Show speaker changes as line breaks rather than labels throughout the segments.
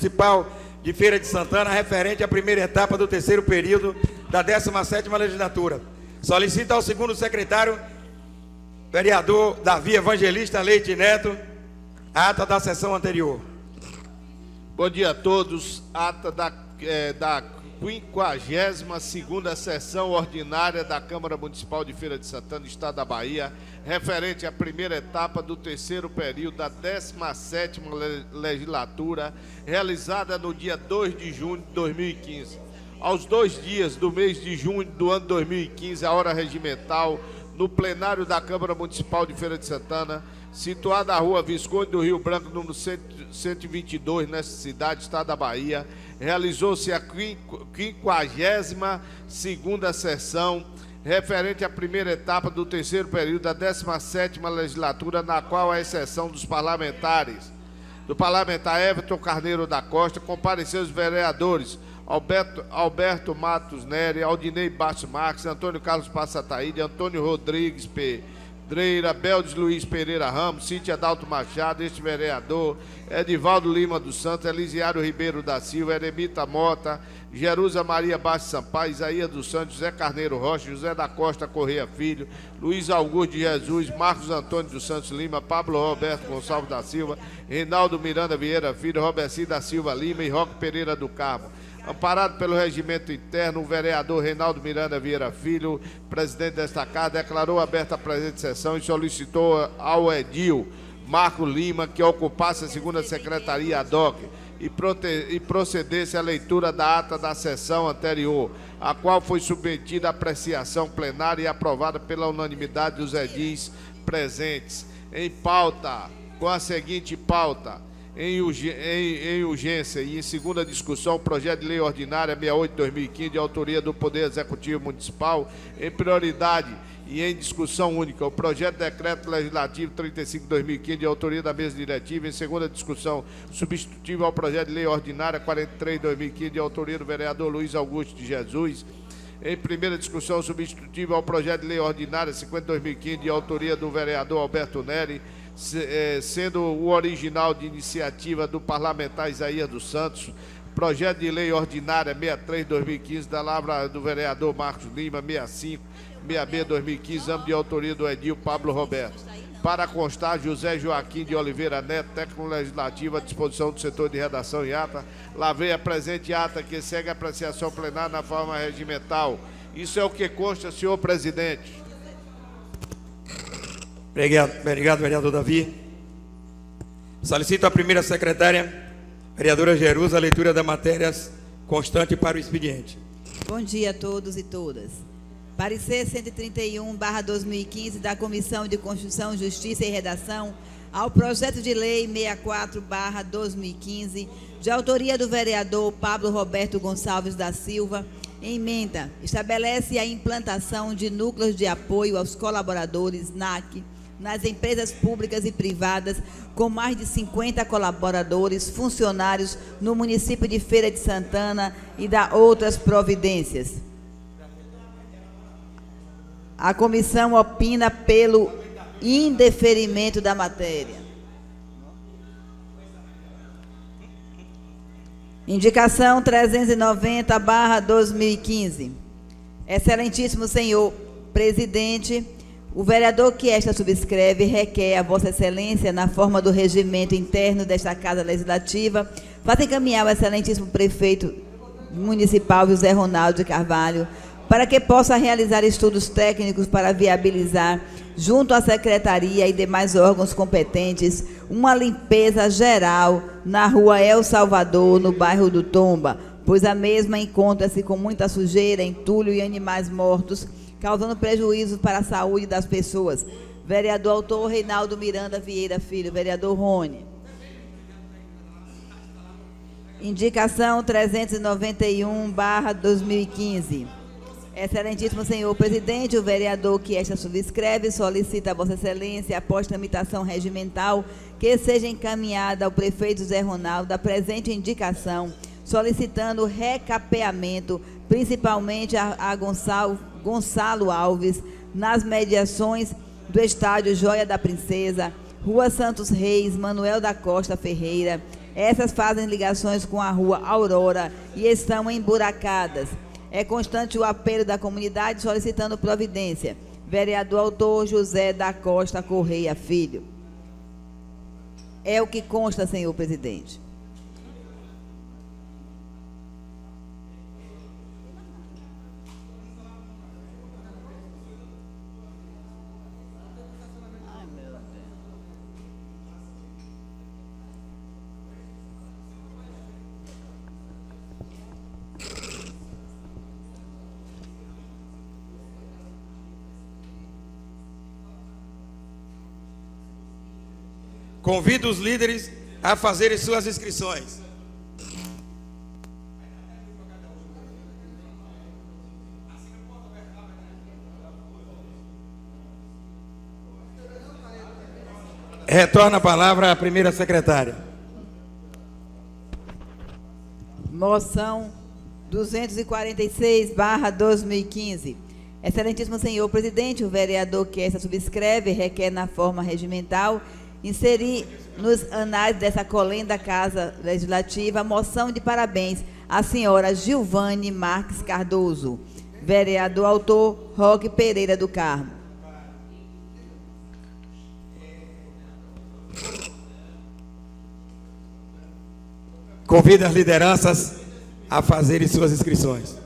Municipal de Feira de Santana, referente à primeira etapa do terceiro período da 17ª legislatura. Solicito ao segundo secretário, vereador Davi Evangelista Leite Neto, a ata da sessão anterior.
Bom dia a todos. Ata da 52ª sessão ordinária da Câmara Municipal de Feira de Santana, Estado da Bahia, referente à primeira etapa do terceiro período da 17ª legislatura, realizada no dia 2 de junho de 2015. Aos 2 dias do mês de junho do ano 2015, a hora regimental, no plenário da Câmara Municipal de Feira de Santana, situada na rua Visconde do Rio Branco, número 122, nesta cidade, Estado da Bahia, realizou-se a 52ª sessão, referente à primeira etapa do terceiro período da 17ª legislatura, na qual a exceção dos parlamentares, do parlamentar Everton Carneiro da Costa, compareceu os vereadores Alberto Matos Nery, Aldinei Bastos Marques, Antônio Carlos Passataíde, Antônio Rodrigues Pedreira, Beldes Luiz Pereira Ramos, Cíntia Adalto Machado, este vereador, Edivaldo Lima dos Santos, Elisiário Ribeiro da Silva, Eremita Mota, Jerusa Maria Bastos Sampaio, Isaías dos Santos, José Carneiro Rocha, José da Costa Correia Filho, Luiz Augusto de Jesus, Marcos Antônio dos Santos Lima, Pablo Roberto Gonçalves da Silva, Reinaldo Miranda Vieira Filho, Roberci da Silva Lima e Roque Pereira do Carmo. Amparado pelo regimento interno, o vereador Reinaldo Miranda Vieira Filho, presidente desta casa, declarou aberta a presente sessão e solicitou ao edil Marco Lima que ocupasse a segunda secretaria ad hoc e procedesse à leitura da ata da sessão anterior, a qual foi submetida à apreciação plenária e aprovada pela unanimidade dos edis presentes. Em pauta, com a seguinte pauta: em urgência e em segunda discussão, o projeto de lei ordinária 68/2015, de autoria do Poder Executivo Municipal. Em prioridade e em discussão única, o projeto de decreto legislativo 35/2015, de autoria da mesa diretiva. Em segunda discussão, substitutivo ao projeto de lei ordinária 43/2015, de autoria do vereador Luiz Augusto de Jesus. Em primeira discussão, substitutivo ao projeto de lei ordinária 50/2015, de autoria do vereador Alberto Nery, sendo o original de iniciativa do parlamentar Isaías dos Santos. Projeto de lei ordinária 63/2015, da lavra do vereador Marcos Lima, 65/2015, âmbito de autoria do edil Pablo Roberto. Para constar, José Joaquim de Oliveira Neto, técnico legislativo, à disposição do setor de redação e ata. Lavei a presente ata, que segue a apreciação plenária na forma regimental. Isso é o que consta, senhor presidente.
Obrigado, vereador Davi. Solicito à primeira secretária, vereadora Jerusa, a leitura das matérias constante para o expediente.
Bom dia a todos e todas. Parecer 131/2015 da Comissão de Constituição, Justiça e Redação ao projeto de lei 64/2015, de autoria do vereador Pablo Roberto Gonçalves da Silva. Emenda: estabelece a implantação de núcleos de apoio aos colaboradores NAC nas empresas públicas e privadas com mais de 50 colaboradores, funcionários no município de Feira de Santana e dá outras providências. A comissão opina pelo indeferimento da matéria. Indicação 390/2015. Excelentíssimo senhor presidente, o vereador que esta subscreve requer a Vossa Excelência, na forma do regimento interno desta Casa Legislativa, faça encaminhar ao excelentíssimo prefeito municipal José Ronaldo de Carvalho para que possa realizar estudos técnicos para viabilizar, junto à Secretaria e demais órgãos competentes, uma limpeza geral na rua El Salvador, no bairro do Tomba, pois a mesma encontra-se com muita sujeira, entulho e animais mortos, causando prejuízo para a saúde das pessoas. Vereador autor Reinaldo Miranda Vieira Filho. Vereador Rony. Indicação 391/2015. Excelentíssimo senhor presidente, o vereador que esta subscreve solicita a Vossa Excelência, após tramitação regimental, que seja encaminhada ao prefeito José Ronaldo a presente indicação, solicitando recapeamento, principalmente a Gonçalo Alves, nas mediações do estádio Joia da Princesa, Rua Santos Reis, Manuel da Costa Ferreira, Essas fazem ligações com a rua Aurora e estão emburacadas. É constante o apelo da comunidade solicitando providência. Vereador autor José da Costa Correia Filho. É o que consta, senhor presidente.
Convido os líderes a fazerem suas inscrições. Retorna a palavra à primeira secretária.
Moção 246/2015. Excelentíssimo senhor presidente, o vereador que esta subscreve requer na forma regimental inserir nos anais dessa colenda Casa Legislativa a moção de parabéns à senhora Gilvane Marques Cardoso. Vereador autor Roque Pereira do Carmo.
Convido as lideranças a fazerem suas inscrições.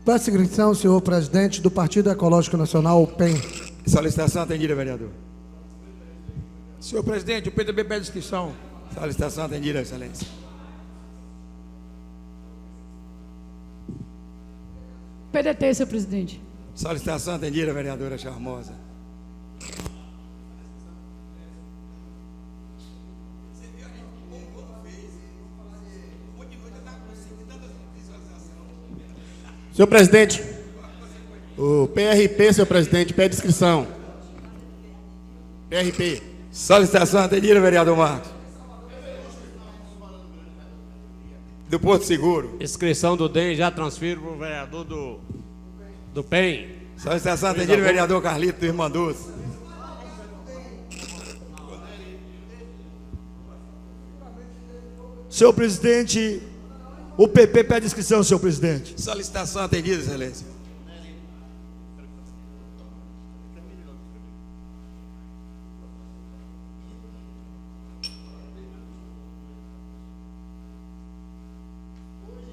Peço inscrição, senhor presidente, do Partido Ecológico Nacional, o PEN.
Solicitação atendida, vereador.
Senhor presidente, o PDB pede inscrição.
Solicitação atendida, excelência.
PDT, senhor presidente.
Solicitação atendida, vereadora Charmosa.
Senhor presidente, o PRP, senhor presidente, pede inscrição. PRP.
Solicitação atendida, vereador Marcos. Do Porto Seguro.
Inscrição do DEM, já transfiro para o vereador do PEN.
Solicitação atendida, vereador Carlito do Irmanduce.
Senhor presidente, o PP pede inscrição, senhor presidente.
Solicitação atendida, excelência.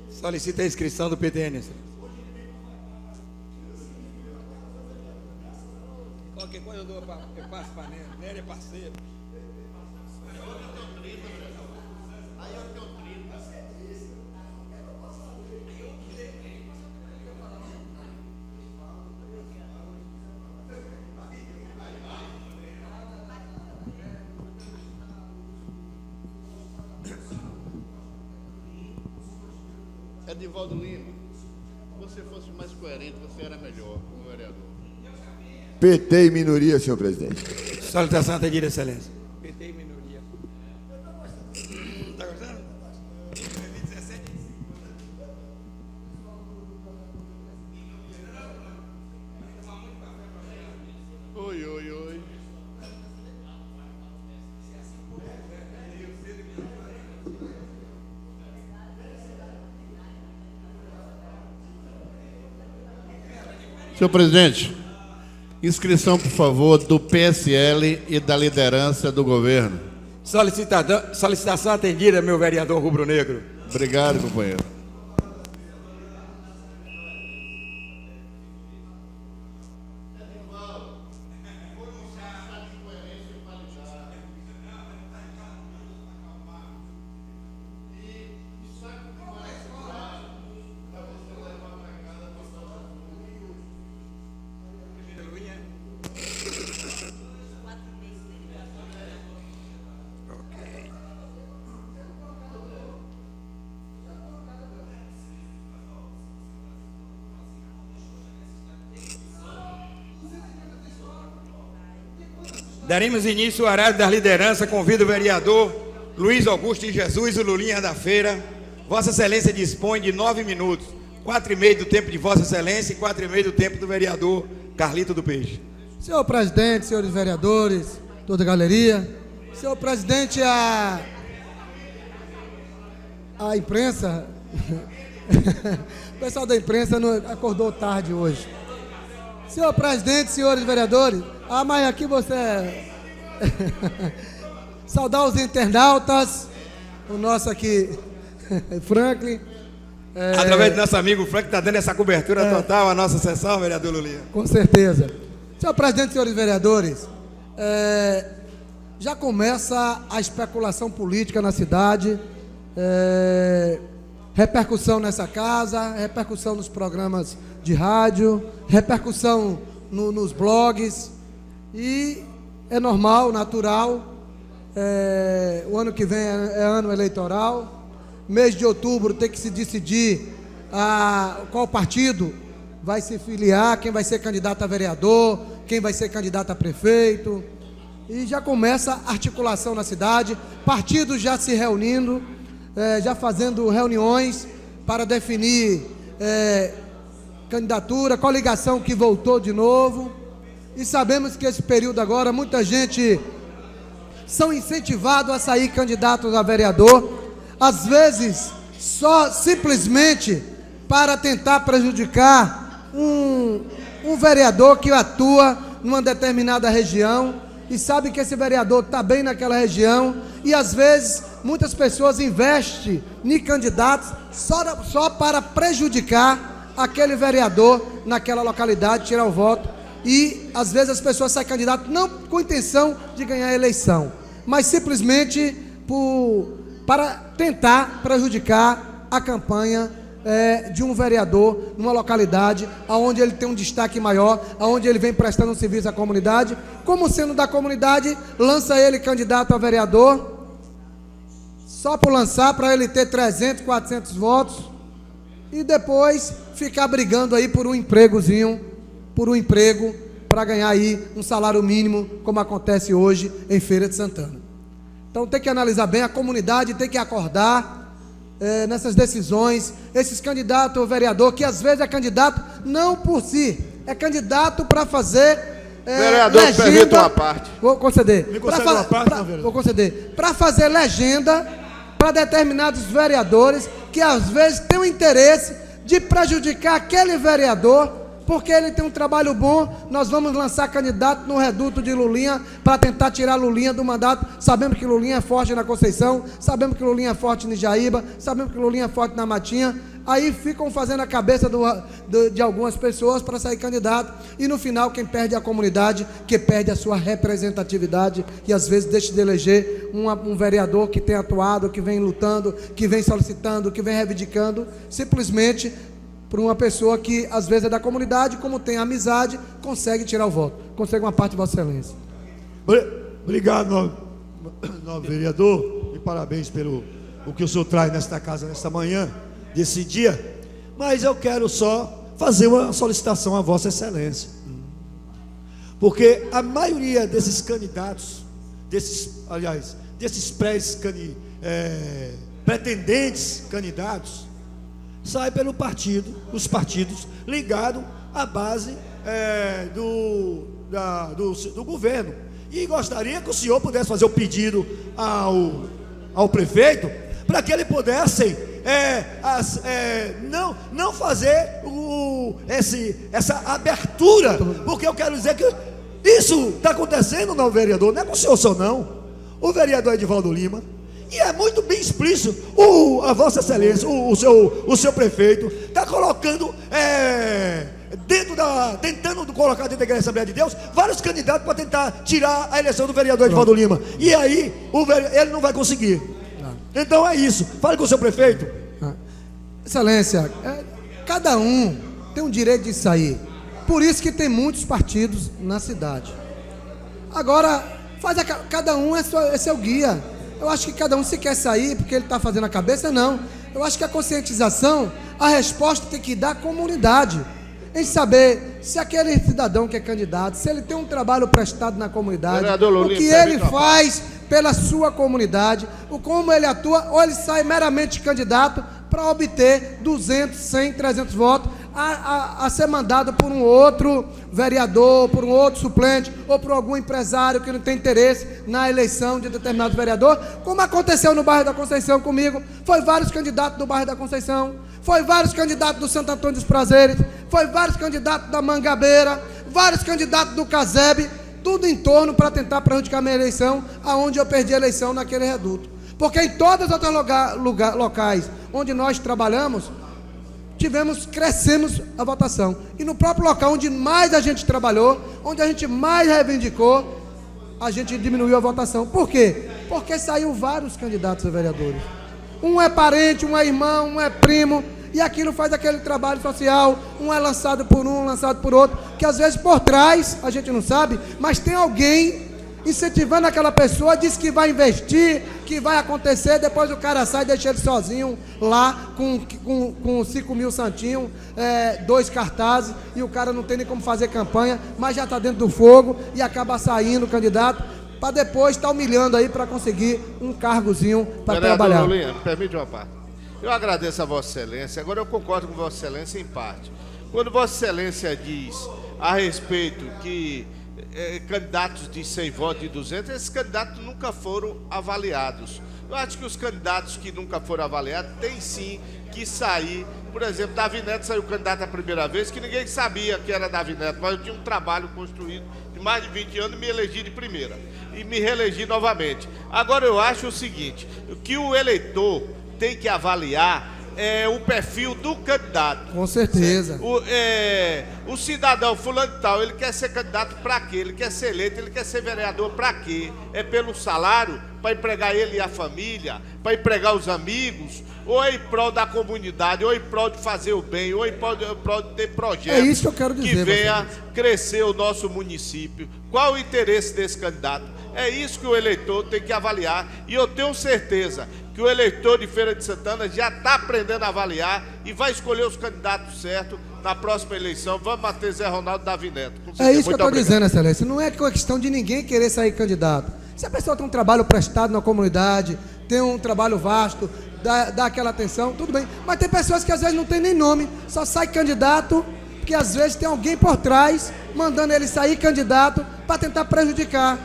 Solicita a inscrição do PTN, excelência. Qualquer coisa eu passo para Néria. Néria é parceiro.
Edivaldo Lima, se você fosse mais coerente, você era melhor como vereador.
PT e minoria, senhor presidente.
Solicitação atendida, excelência. PT e minoria. Está gostando? 2017.
Oi, oi, oi. Senhor presidente, inscrição, por favor, do PSL e da liderança do governo.
Solicitação atendida, meu vereador rubro-negro.
Obrigado, companheiro.
Daremos início ao horário da liderança. Convido o vereador Luiz Augusto de Jesus, o Lulinha da Feira. Vossa Excelência dispõe de 9 minutos. 4,5 do tempo de Vossa Excelência e 4,5 do tempo do vereador Carlito do Peixe.
Senhor presidente, senhores vereadores, toda a galeria. Senhor presidente, a imprensa, o pessoal da imprensa não acordou tarde hoje. Senhor presidente, senhores vereadores, mas aqui você saudar os internautas, o nosso aqui, Franklin.
Através do nosso amigo Franklin, está dando essa cobertura total à nossa sessão, vereador Lulinha.
Com certeza. Senhor presidente, senhores vereadores, já começa a especulação política na cidade, repercussão nessa casa, repercussão nos programas de rádio, repercussão nos blogs, e é normal, natural. O ano que vem é ano eleitoral, mês de outubro tem que se decidir qual partido vai se filiar, quem vai ser candidato a vereador, quem vai ser candidato a prefeito, e já começa a articulação na cidade, partidos já se reunindo, já fazendo reuniões para definir candidatura, coligação que voltou de novo, e sabemos que esse período agora, muita gente são incentivados a sair candidatos a vereador, às vezes só simplesmente para tentar prejudicar um vereador que atua numa determinada região e sabe que esse vereador está bem naquela região, e às vezes muitas pessoas investem em candidatos só para prejudicar aquele vereador naquela localidade, tirar o voto, e às vezes as pessoas saem candidato não com intenção de ganhar a eleição, mas simplesmente para tentar prejudicar a campanha de um vereador numa localidade onde ele tem um destaque maior, onde ele vem prestando um serviço à comunidade, como sendo da comunidade, lança ele candidato a vereador, só por lançar, para ele ter 300, 400 votos, e depois ficar brigando aí por um empregozinho, para ganhar aí um salário mínimo, como acontece hoje em Feira de Santana. Então tem que analisar bem, a comunidade tem que acordar nessas decisões. Esses candidatos ao vereador, que às vezes é candidato não por si, é candidato para fazer
vereador,
legenda.
permita uma parte.
Vou conceder.
Me concede uma parte, não, vereador?
Vou conceder. Para fazer legenda para determinados vereadores que às vezes têm o interesse de prejudicar aquele vereador, porque ele tem um trabalho bom. Nós vamos lançar candidato no reduto de Lulinha para tentar tirar Lulinha do mandato. Sabemos que Lulinha é forte na Conceição, sabemos que Lulinha é forte em Jaíba, sabemos que Lulinha é forte na Matinha. Aí ficam fazendo a cabeça de algumas pessoas para sair candidato, e no final quem perde é a comunidade, que perde a sua representatividade, e às vezes deixa de eleger um vereador que tem atuado, que vem lutando, que vem solicitando, que vem reivindicando, simplesmente por uma pessoa que às vezes é da comunidade, como tem amizade, consegue tirar o voto, consegue uma parte de Vossa Excelência.
Obrigado, nobre vereador, e parabéns pelo o que o senhor traz nesta casa, nesta manhã, desse dia. Mas eu quero só fazer uma solicitação a Vossa Excelência, porque a maioria desses candidatos, desses pretendentes candidatos, sai pelo partido, os partidos ligados à base do governo. E gostaria que o senhor pudesse fazer o pedido ao prefeito, para que ele pudesse não fazer essa abertura, porque eu quero dizer que isso está acontecendo, não, vereador, não é com o senhor só não. O vereador Edivaldo Lima, e é muito bem explícito, a Vossa Excelência, o seu prefeito está colocando tentando colocar dentro da Assembleia de Deus vários candidatos para tentar tirar a eleição do vereador Edivaldo Lima, e aí ele não vai conseguir. Então é isso, fale com o seu prefeito.
Excelência, cada um tem um direito de sair, por isso que tem muitos partidos na cidade. Agora, cada um é seu guia. Eu acho que cada um, se quer sair porque ele está fazendo a cabeça, não. Eu acho que a conscientização, a resposta tem que dar à comunidade. em saber se aquele cidadão que é candidato, se ele tem um trabalho prestado na comunidade,
Vereador Lulinha,
o que ele faz pela sua comunidade, o como ele atua, ou ele sai meramente candidato para obter 200, 100, 300 votos, a ser mandado por um outro vereador, por um outro suplente, ou por algum empresário que não tem interesse na eleição de determinado vereador, como aconteceu no bairro da Conceição comigo. Foi vários candidatos do bairro da Conceição, foi vários candidatos do Santo Antônio dos Prazeres, foi vários candidatos da Mangabeira, vários candidatos do Casebe, tudo em torno para tentar prejudicar a minha eleição, aonde eu perdi a eleição naquele reduto. Porque em todos os outros locais onde nós trabalhamos, crescemos a votação. E no próprio local onde mais a gente trabalhou, onde a gente mais reivindicou, a gente diminuiu a votação. Por quê? Porque saíram vários candidatos a vereadores. Um é parente, um é irmão, um é primo, e aquilo faz aquele trabalho social, um é lançado por um, lançado por outro, que às vezes por trás, a gente não sabe, mas tem alguém incentivando aquela pessoa, diz que vai investir, que vai acontecer, depois o cara sai e deixa ele sozinho lá, com 5 mil santinhos, 2 cartazes, e o cara não tem nem como fazer campanha, mas já está dentro do fogo, e acaba saindo o candidato, para depois estar humilhando aí, para conseguir um cargozinho para trabalhar.
Lulinha, me permite uma parte. Eu agradeço a Vossa Excelência, agora eu concordo com Vossa Excelência em parte. Quando Vossa Excelência diz a respeito que candidatos de 100 votos e 200, esses candidatos nunca foram avaliados. Eu acho que os candidatos que nunca foram avaliados têm sim que sair. Por exemplo, Davi Neto saiu candidato a primeira vez, que ninguém sabia que era Davi Neto, mas eu tinha um trabalho construído de mais de 20 anos e me elegi de primeira. E me reelegi novamente. Agora eu acho o seguinte, que o eleitor tem que avaliar o perfil do candidato.
Com certeza.
O cidadão fulano de tal, ele quer ser candidato para quê? Ele quer ser eleito, ele quer ser vereador para quê? É pelo salário, para empregar ele e a família, para empregar os amigos, ou é em prol da comunidade, ou em prol de fazer o bem, ou em prol de ter projetos
isso que eu quero dizer,
que venha crescer o nosso município. Qual o interesse desse candidato? É isso que o eleitor tem que avaliar, e eu tenho certeza que o eleitor de Feira de Santana já está aprendendo a avaliar e vai escolher os candidatos certos na próxima eleição. Vamos bater Zé Ronaldo e Davi Neto.
É isso que eu estou dizendo, Excelência. Não é questão de ninguém querer sair candidato. Se a pessoa tem um trabalho prestado na comunidade, tem um trabalho vasto, dá aquela atenção, tudo bem. Mas tem pessoas que às vezes não tem nem nome, só sai candidato, porque às vezes tem alguém por trás mandando ele sair candidato para tentar prejudicar.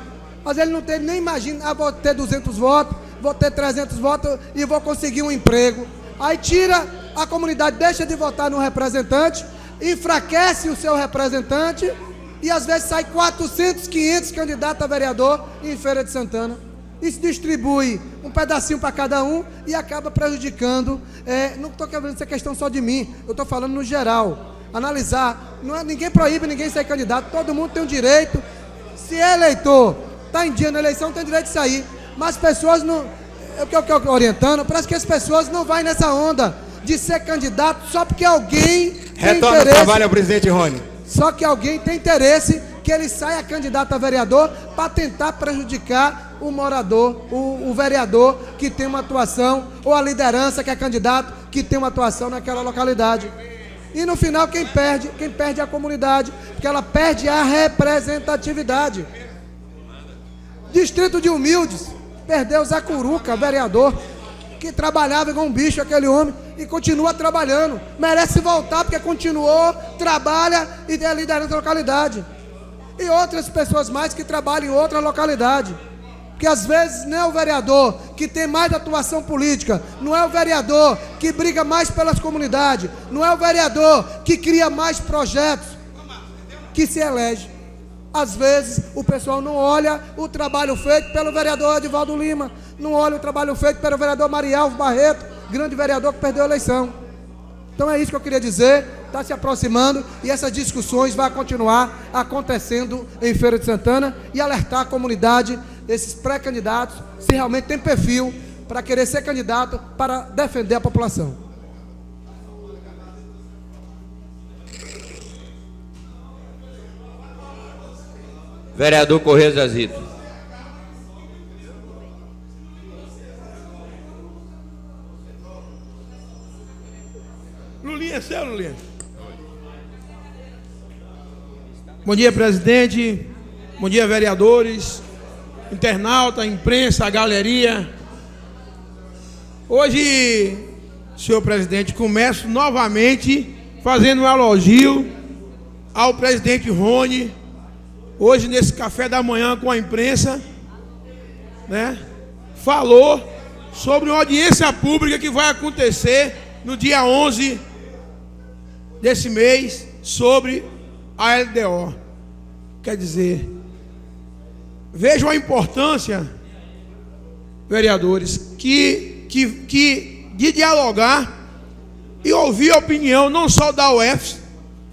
Às vezes ele não tem nem imagina, vou ter 200 votos, vou ter 300 votos e vou conseguir um emprego. Aí tira a comunidade, deixa de votar no representante, enfraquece o seu representante e às vezes sai 400, 500 candidatos a vereador em Feira de Santana. Isso distribui um pedacinho para cada um e acaba prejudicando. Não estou querendo essa questão só de mim, eu estou falando no geral. Analisar, ninguém proíbe ninguém sair candidato, todo mundo tem o direito. Se é eleitor, está em dia na eleição, tem direito de sair. Mas as pessoas não... Eu orientando, parece que as pessoas não vão nessa onda de ser candidato só porque alguém tem
interesse. Retorna o trabalho ao presidente Rony.
Só que alguém tem interesse que ele saia candidato a vereador para tentar prejudicar o morador, o vereador que tem uma atuação, ou a liderança que é candidato que tem uma atuação naquela localidade. E no final quem perde é a comunidade, porque ela perde a representatividade. Distrito de Humildes, perdeu o Zé Curuca, vereador, que trabalhava igual um bicho aquele homem, e continua trabalhando. Merece voltar porque continuou, trabalha e é liderança da localidade. E outras pessoas mais que trabalham em outra localidade. Porque às vezes não é o vereador que tem mais atuação política, não é o vereador que briga mais pelas comunidades, não é o vereador que cria mais projetos, que se elege. Às vezes o pessoal não olha o trabalho feito pelo vereador Edivaldo Lima, não olha o trabalho feito pelo vereador Marialvo Barreto, grande vereador que perdeu a eleição. Então é isso que eu queria dizer, está se aproximando e essas discussões vão continuar acontecendo em Feira de Santana e alertar a comunidade, esses pré-candidatos, se realmente tem perfil para querer ser candidato para defender a população.
Vereador Correia Zazito.
Lulinha, é seu, Lulinha? Bom dia, presidente. Bom dia, vereadores, internauta, imprensa, galeria. Hoje, senhor presidente, começo novamente fazendo um elogio ao presidente Rony. Hoje, nesse café da manhã com a imprensa, né, falou sobre uma audiência pública que vai acontecer no dia 11 desse mês sobre a LDO. Quer dizer, vejam a importância, vereadores, de dialogar e ouvir a opinião não só da UFS,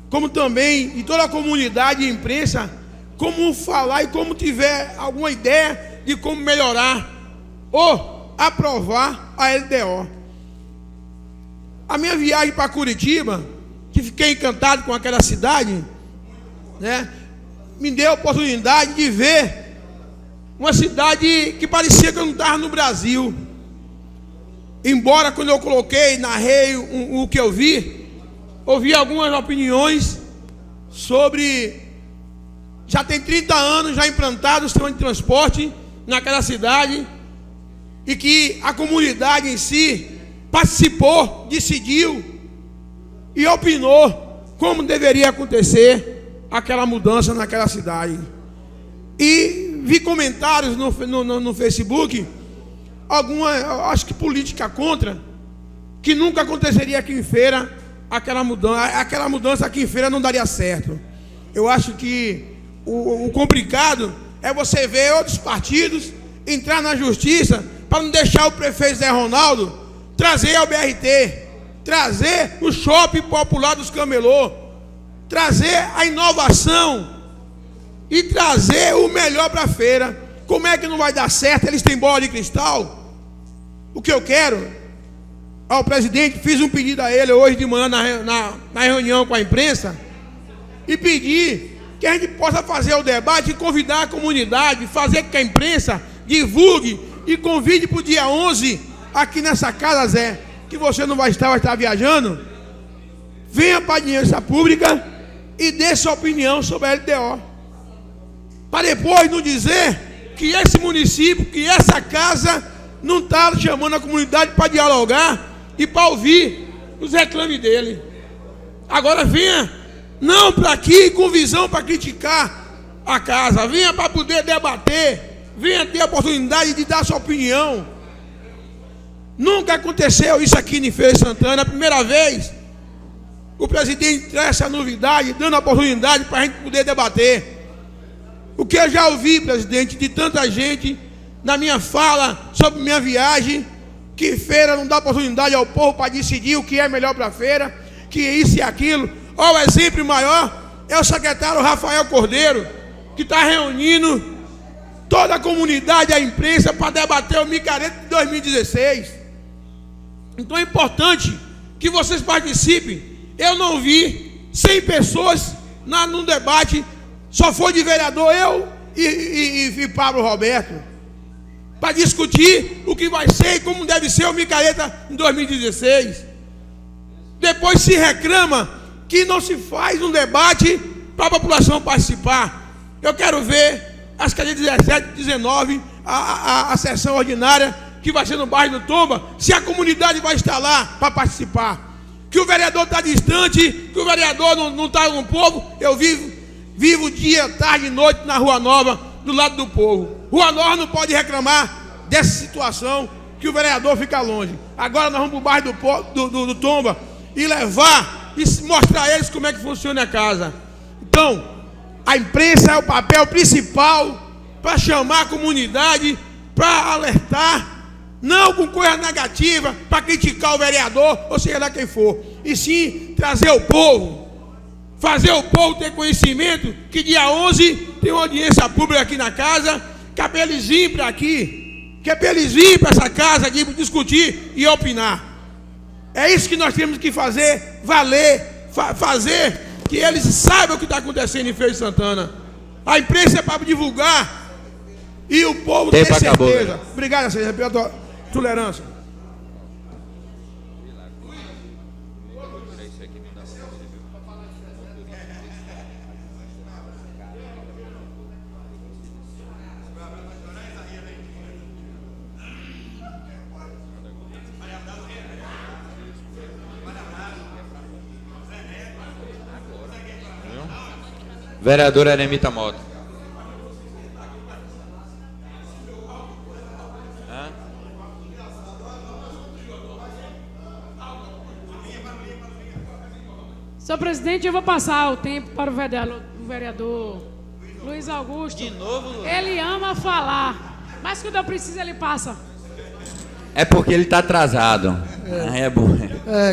como também de toda a comunidade e imprensa, como falar e como tiver alguma ideia de como melhorar ou aprovar a LDO. A minha viagem para Curitiba, que fiquei encantado com aquela cidade, né, me deu a oportunidade de ver uma cidade que parecia que eu não estava no Brasil. Embora quando eu coloquei, narrei o que eu vi, ouvi algumas opiniões sobre... Já tem 30 anos já implantado o sistema de transporte naquela cidade, e que a comunidade em si participou, decidiu e opinou como deveria acontecer aquela mudança naquela cidade. E vi comentários no Facebook, alguma, acho que política contra, que nunca aconteceria aqui em Feira aquela mudança aqui em Feira não daria certo. Eu acho que o complicado é você ver outros partidos entrar na justiça para não deixar o prefeito Zé Ronaldo trazer ao BRT, trazer o shopping popular dos camelô, trazer a inovação e trazer o melhor para a feira. Como é que não vai dar certo? Eles têm bola de cristal. O que eu quero ao presidente, fiz um pedido a ele hoje de manhã na reunião com a imprensa, e pedi que a gente possa fazer o debate e convidar a comunidade, fazer com que a imprensa divulgue e convide para o dia 11 aqui nessa casa, Zé, que você não vai estar viajando. Venha para a audiência pública e dê sua opinião sobre a LDO, para depois não dizer que esse município, que essa casa não está chamando a comunidade para dialogar e para ouvir os reclames dele. Agora venha não para aqui com visão para criticar a casa, venha para poder debater, venha ter a oportunidade de dar sua opinião. Nunca aconteceu isso aqui em Feira de Santana. A primeira vez o presidente traz essa novidade, dando a oportunidade para a gente poder debater. O que eu já ouvi, presidente, de tanta gente na minha fala sobre minha viagem, que Feira não dá oportunidade ao povo para decidir o que é melhor para a feira, que isso e aquilo. Ó, o exemplo maior é o secretário Rafael Cordeiro, que está reunindo toda a comunidade, a imprensa, para debater o micareta de 2016. Então é importante que vocês participem. Eu não vi 100 pessoas num debate, só foi de vereador eu e Pablo Roberto, para discutir o que vai ser e como deve ser o micareta em 2016. Depois se reclama que não se faz um debate para a população participar. Eu quero ver as cadeiras 17 e 19, a sessão ordinária que vai ser no bairro do Tomba, se a comunidade vai estar lá para participar. Que o vereador está distante, que o vereador não está com o povo. Eu vivo dia, tarde e noite na Rua Nova, do lado do povo. Rua Nova não pode reclamar dessa situação, que o vereador fica longe. Agora nós vamos para o bairro do Tomba e levar e mostrar a eles como é que funciona a casa. Então, a imprensa é o papel principal para chamar a comunidade, para alertar, não com coisa negativa, para criticar o vereador, ou seja lá quem for, e sim trazer o povo, fazer o povo ter conhecimento que dia 11 tem uma audiência pública aqui na casa, que é para eles virem para aqui, que é para eles virem para essa casa aqui, discutir e opinar. É isso que nós temos que fazer valer, fazer que eles saibam o que está acontecendo em Feira de Santana. A imprensa é para divulgar e o povo ter certeza. Acabou, né? Obrigado, senhor, pela tolerância.
Vereador Eremita Mota.
Senhor presidente, eu vou passar o tempo para o vereador Luiz Augusto.
De novo, Luiz?
Ele ama falar, mas quando eu preciso ele passa.
É porque ele está atrasado. É bom.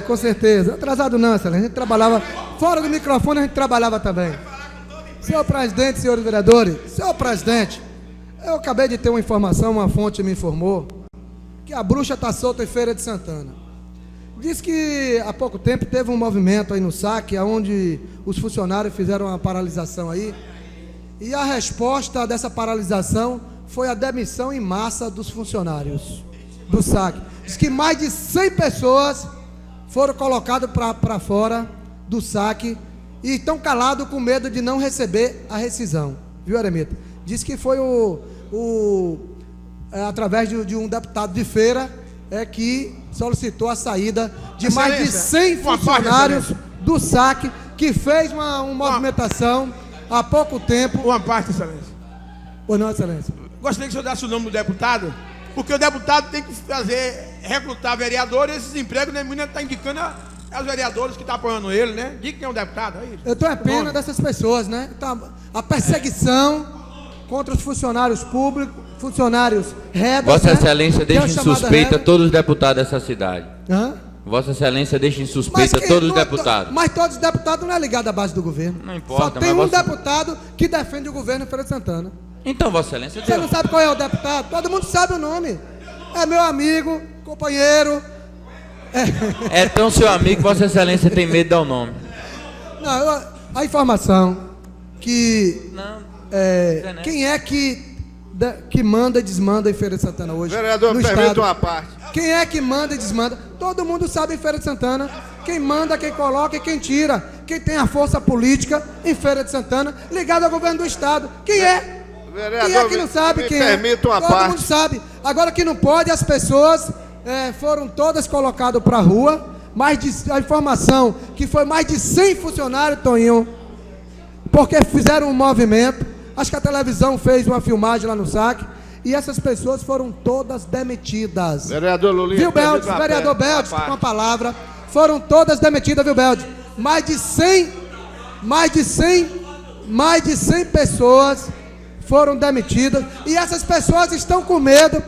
Com certeza. Atrasado não, excelência. A gente trabalhava, fora do microfone a gente trabalhava também. Senhor presidente, senhores vereadores, senhor presidente, eu acabei de ter uma informação, uma fonte me informou, que a bruxa está solta em Feira de Santana. Diz que há pouco tempo teve um movimento aí no SAC, onde os funcionários fizeram uma paralisação aí, e a resposta dessa paralisação foi a demissão em massa dos funcionários do SAC. Diz que mais de 100 pessoas foram colocadas para fora do SAC e estão calados com medo de não receber a rescisão. Viu, Eremita? Diz que foi através de um deputado de Feira que solicitou a saída de mais de 100 funcionários do SAC, que fez uma movimentação há pouco tempo.
Uma parte, excelência.
Pois não, excelência.
Gostaria que o senhor desse o nome do deputado, porque o deputado tem que recrutar vereadores, e esses empregos, né, a menina está indicando aos vereadores que estão apoiando ele, né? Diga quem é o deputado, é isso.
Eu tenho pena dessas pessoas, né? A perseguição contra os funcionários públicos, funcionários redas.
Vossa
né?
Excelência deixa em suspeita todos os deputados dessa cidade.
Hã?
Vossa Excelência deixa em suspeita todos os deputados.
Mas todos os deputados não é ligado à base do governo.
Não importa.
Só tem um deputado que defende o governo em Feira de Santana.
Então, Vossa Excelência...
Você não sabe qual é o deputado? Todo mundo sabe o nome. É meu amigo, companheiro.
É tão seu amigo que Vossa Excelência tem medo de dar o nome.
Não, a informação que... quem é que manda e desmanda em Feira de Santana hoje?
Vereador, permita uma parte.
Quem é que manda e desmanda? Todo mundo sabe em Feira de Santana. Quem manda, quem coloca e quem tira. Quem tem a força política em Feira de Santana, ligado ao governo do estado. Quem é?
Vereador,
quem é que não sabe quem é? Todo mundo sabe. Agora que não pode, as pessoas foram todas colocadas para a rua. A informação que foi mais de 100 funcionários, Toninho, porque fizeram um movimento. Acho que a televisão fez uma filmagem lá no SAC. E essas pessoas foram todas demitidas.
Vereador Lulinha.
Viu, Beldes? Vereador Beldes, com a palavra. Foram todas demitidas, viu, Beldes? Mais de 100 pessoas foram demitidas. E essas pessoas estão com medo.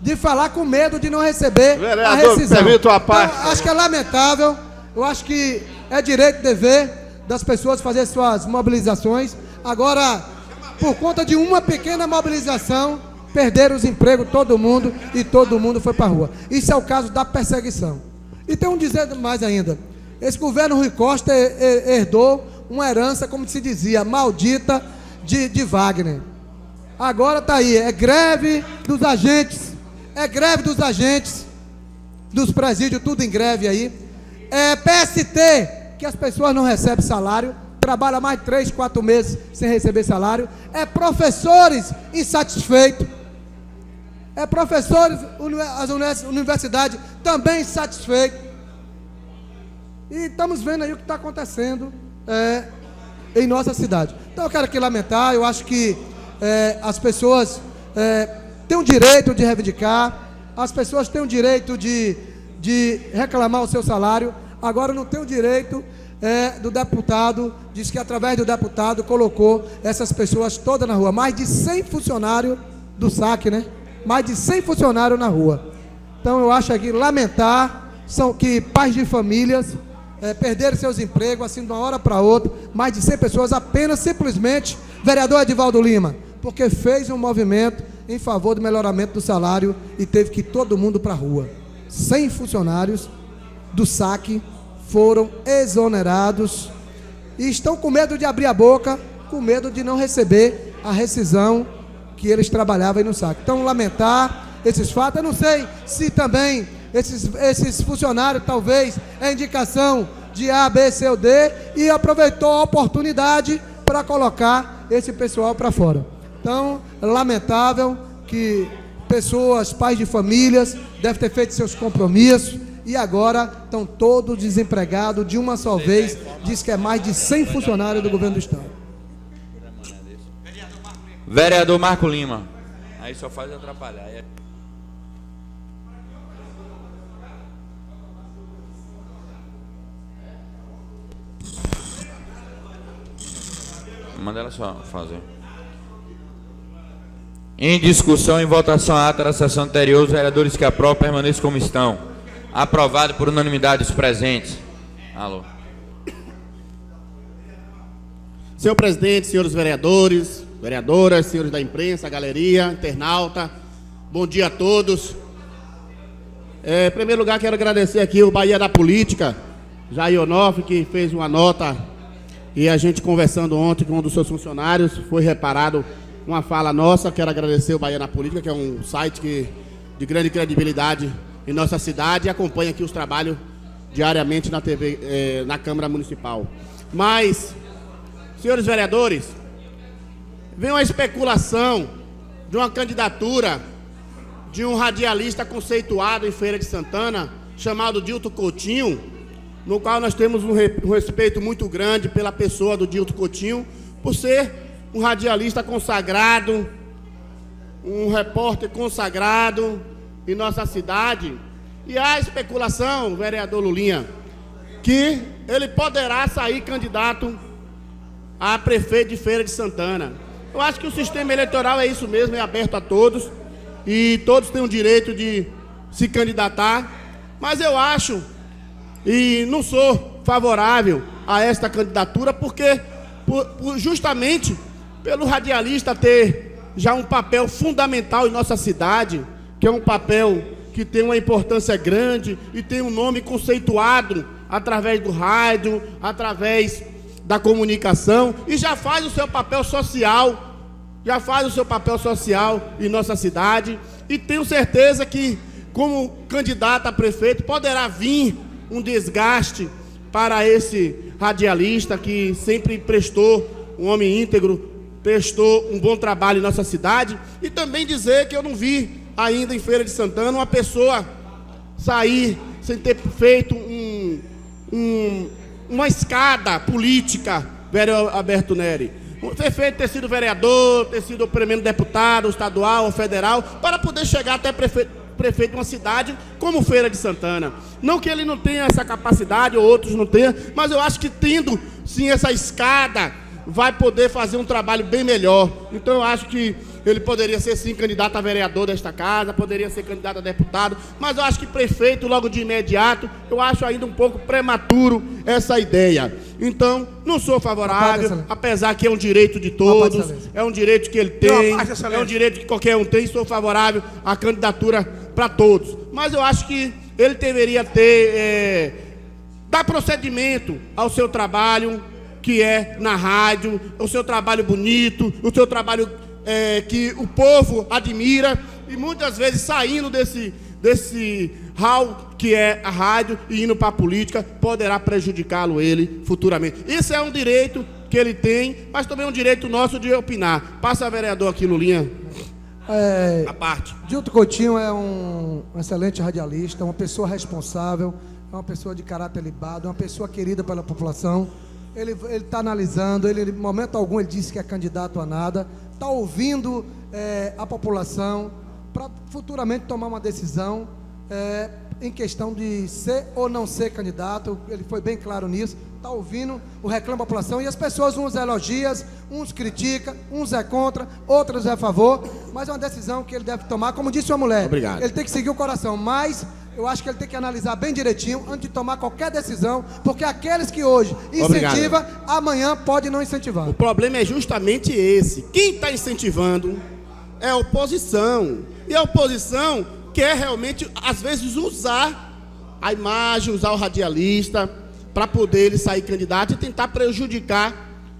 De falar com medo de não receber a rescisão.
Permita uma parte.
Então, acho que é lamentável. Eu acho que é direito e dever das pessoas fazer suas mobilizações. Agora, por conta de uma pequena mobilização, perderam os empregos todo mundo e todo mundo foi para a rua. Isso é o caso da perseguição. E tem um dizer mais ainda. Esse governo Rui Costa herdou uma herança, como se dizia, maldita de Wagner. Agora está aí, é greve dos agentes, dos presídios, tudo em greve aí. É PST, que as pessoas não recebem salário, trabalha mais de 3, 4 meses sem receber salário. É professores insatisfeitos. É professores, as universidades também insatisfeitos. E estamos vendo aí o que está acontecendo em nossa cidade. Então eu quero aqui lamentar, eu acho que as pessoas têm o direito de reivindicar, as pessoas têm o direito de reclamar o seu salário. Agora não tem o direito do deputado, diz que através do deputado colocou essas pessoas todas na rua. Mais de 100 funcionários do SAC, né? Mais de 100 funcionários na rua. Então eu acho aqui lamentar que pais de famílias perderam seus empregos assim de uma hora para outra. Mais de 100 pessoas apenas, simplesmente, vereador Edivaldo Lima, porque fez um movimento em favor do melhoramento do salário e teve que ir todo mundo para a rua. 100 funcionários do SAC foram exonerados e estão com medo de abrir a boca, com medo de não receber a rescisão que eles trabalhavam aí no SAC. Então, lamentar esses fatos. Eu não sei se também esses funcionários, talvez, é indicação de A, B, C ou D, e aproveitou a oportunidade para colocar esse pessoal para fora. Então, lamentável que pessoas, pais de famílias, devem ter feito seus compromissos e agora estão todos desempregados de uma só vez. Diz que é mais de 100 funcionários do governo do estado.
Vereador Marco Lima. Aí só faz atrapalhar. Manda ela só fazer. Em discussão e votação a ata da sessão anterior, os vereadores que aprovam permaneçam como estão. Aprovado por unanimidade dos presentes. Alô.
Senhor presidente, senhores vereadores, vereadoras, senhores da imprensa, galeria, internauta, bom dia a todos. Em primeiro lugar, quero agradecer aqui o Bahia da Política, Jair Onofre, que fez uma nota, e a gente conversando ontem com um dos seus funcionários, foi reparado uma fala nossa. Quero agradecer o Bahia na Política, que é um site de grande credibilidade em nossa cidade, e acompanha aqui os trabalhos diariamente na TV, na Câmara Municipal. Mas, senhores vereadores, vem uma especulação de uma candidatura de um radialista conceituado em Feira de Santana, chamado Dilton Coutinho, no qual nós temos um respeito muito grande pela pessoa do Dilton Coutinho, por ser um radialista consagrado, um repórter consagrado em nossa cidade. E há especulação, vereador Lulinha, que ele poderá sair candidato a prefeito de Feira de Santana. Eu acho que o sistema eleitoral é isso mesmo, é aberto a todos, e todos têm o direito de se candidatar, mas eu acho, e não sou favorável a esta candidatura, porque justamente pelo radialista ter já um papel fundamental em nossa cidade, que é um papel que tem uma importância grande e tem um nome conceituado através do rádio, através da comunicação, e já faz o seu papel social, em nossa cidade, e tenho certeza que, como candidato a prefeito, poderá vir um desgaste para esse radialista que sempre prestou, um homem íntegro, prestou um bom trabalho em nossa cidade. E também dizer que eu não vi ainda em Feira de Santana uma pessoa sair sem ter feito uma escada política, vereador Alberto Neri. Ter sido vereador, ter sido primeiro deputado estadual ou federal, para poder chegar até prefeito de uma cidade como Feira de Santana. Não que ele não tenha essa capacidade, ou outros não tenham, mas eu acho que tendo sim essa escada, vai poder fazer um trabalho bem melhor. Então eu acho que ele poderia ser sim candidato a vereador desta casa, poderia ser candidato a deputado, mas eu acho que prefeito logo de imediato, eu acho ainda um pouco prematuro essa ideia. Então, não sou favorável, apesar que é um direito de todos, é um direito que ele tem, é um direito que qualquer um tem, sou favorável à candidatura para todos. Mas eu acho que ele deveria dar procedimento ao seu trabalho, que é na rádio, o seu trabalho bonito, o seu trabalho que o povo admira, e muitas vezes saindo desse hall que é a rádio e indo para a política, poderá prejudicá-lo ele futuramente. Isso é um direito que ele tem, mas também é um direito nosso de opinar. Passa a vereador aqui, Lulinha. A parte. Dilton Coutinho é um excelente radialista, uma pessoa responsável, é uma pessoa de caráter libado, uma pessoa querida pela população. Ele está analisando, em momento algum ele disse que é candidato a nada, está ouvindo a população para futuramente tomar uma decisão em questão de ser ou não ser candidato. Ele foi bem claro nisso, está ouvindo o reclamo da população, e as pessoas, uns elogiam, uns criticam, uns é contra, outros é a favor, mas é uma decisão que ele deve tomar, como disse uma mulher. Obrigado. Ele tem que seguir o coração, mas eu acho que ele tem que analisar bem direitinho antes de tomar qualquer decisão, porque aqueles que hoje incentivam, amanhã pode não incentivar. O problema é justamente esse. Quem está incentivando é a oposição, e a oposição quer realmente, às vezes, usar a imagem, usar o radialista para poder ele sair candidato e tentar prejudicar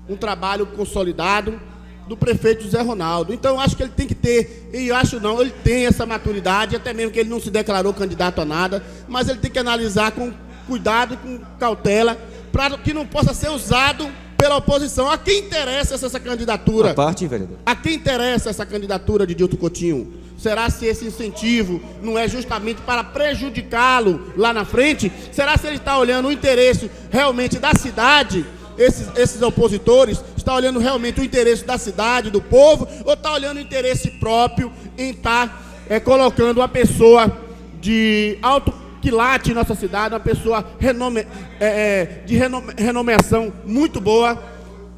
um trabalho consolidado do prefeito José Ronaldo. Então eu acho que ele tem que ter, e eu acho não, ele tem essa maturidade, até mesmo que ele não se declarou candidato a nada, mas ele tem que analisar com cuidado e com cautela, para que não possa ser usado pela oposição. A quem interessa essa candidatura? A parte, vereador. A quem interessa essa candidatura de Dilton Coutinho? Será se esse incentivo não é justamente para prejudicá-lo lá na frente? Será se ele está olhando o interesse realmente da cidade? Esses opositores estão olhando realmente o interesse da cidade, do povo, ou está olhando o interesse próprio em estar colocando uma pessoa de alto quilate em nossa cidade, uma pessoa de renomeação muito boa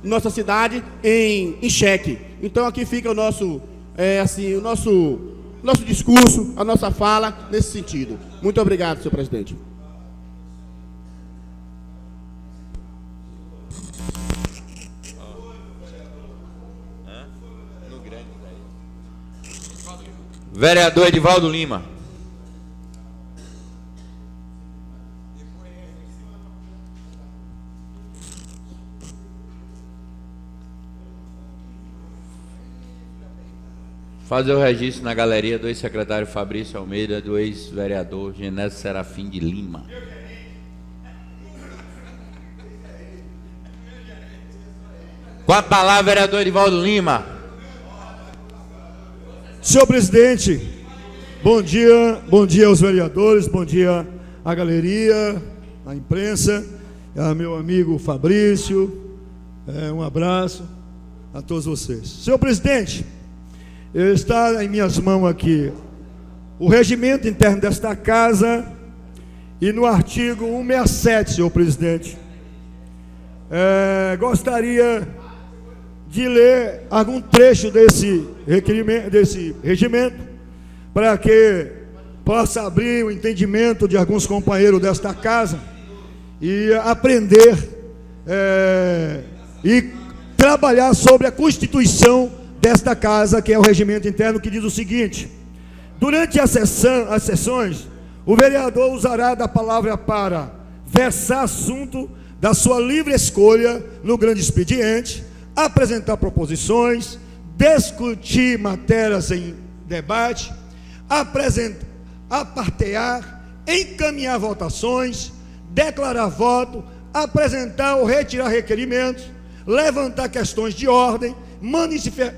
em nossa cidade em xeque? Então aqui fica o nosso discurso, a nossa fala nesse sentido. Muito obrigado, senhor presidente.
Vereador Edivaldo Lima. Fazer o registro na galeria do ex-secretário Fabrício Almeida, do ex-vereador Genésio Serafim de Lima. Com a palavra, vereador Edivaldo Lima.
Senhor presidente, bom dia aos vereadores, bom dia à galeria, à imprensa, a meu amigo Fabrício, um abraço a todos vocês. Senhor presidente, está em minhas mãos aqui o regimento interno desta casa e no artigo 167, senhor presidente, gostaria de ler algum trecho desse regimento para que possa abrir o entendimento de alguns companheiros desta casa e aprender e trabalhar sobre a Constituição desta casa, que é o regimento interno, que diz o seguinte: durante as sessões, o vereador usará da palavra para versar assunto da sua livre escolha no grande expediente, apresentar proposições, discutir matérias em debate, apartear, encaminhar votações, declarar voto, apresentar ou retirar requerimentos, levantar questões de ordem,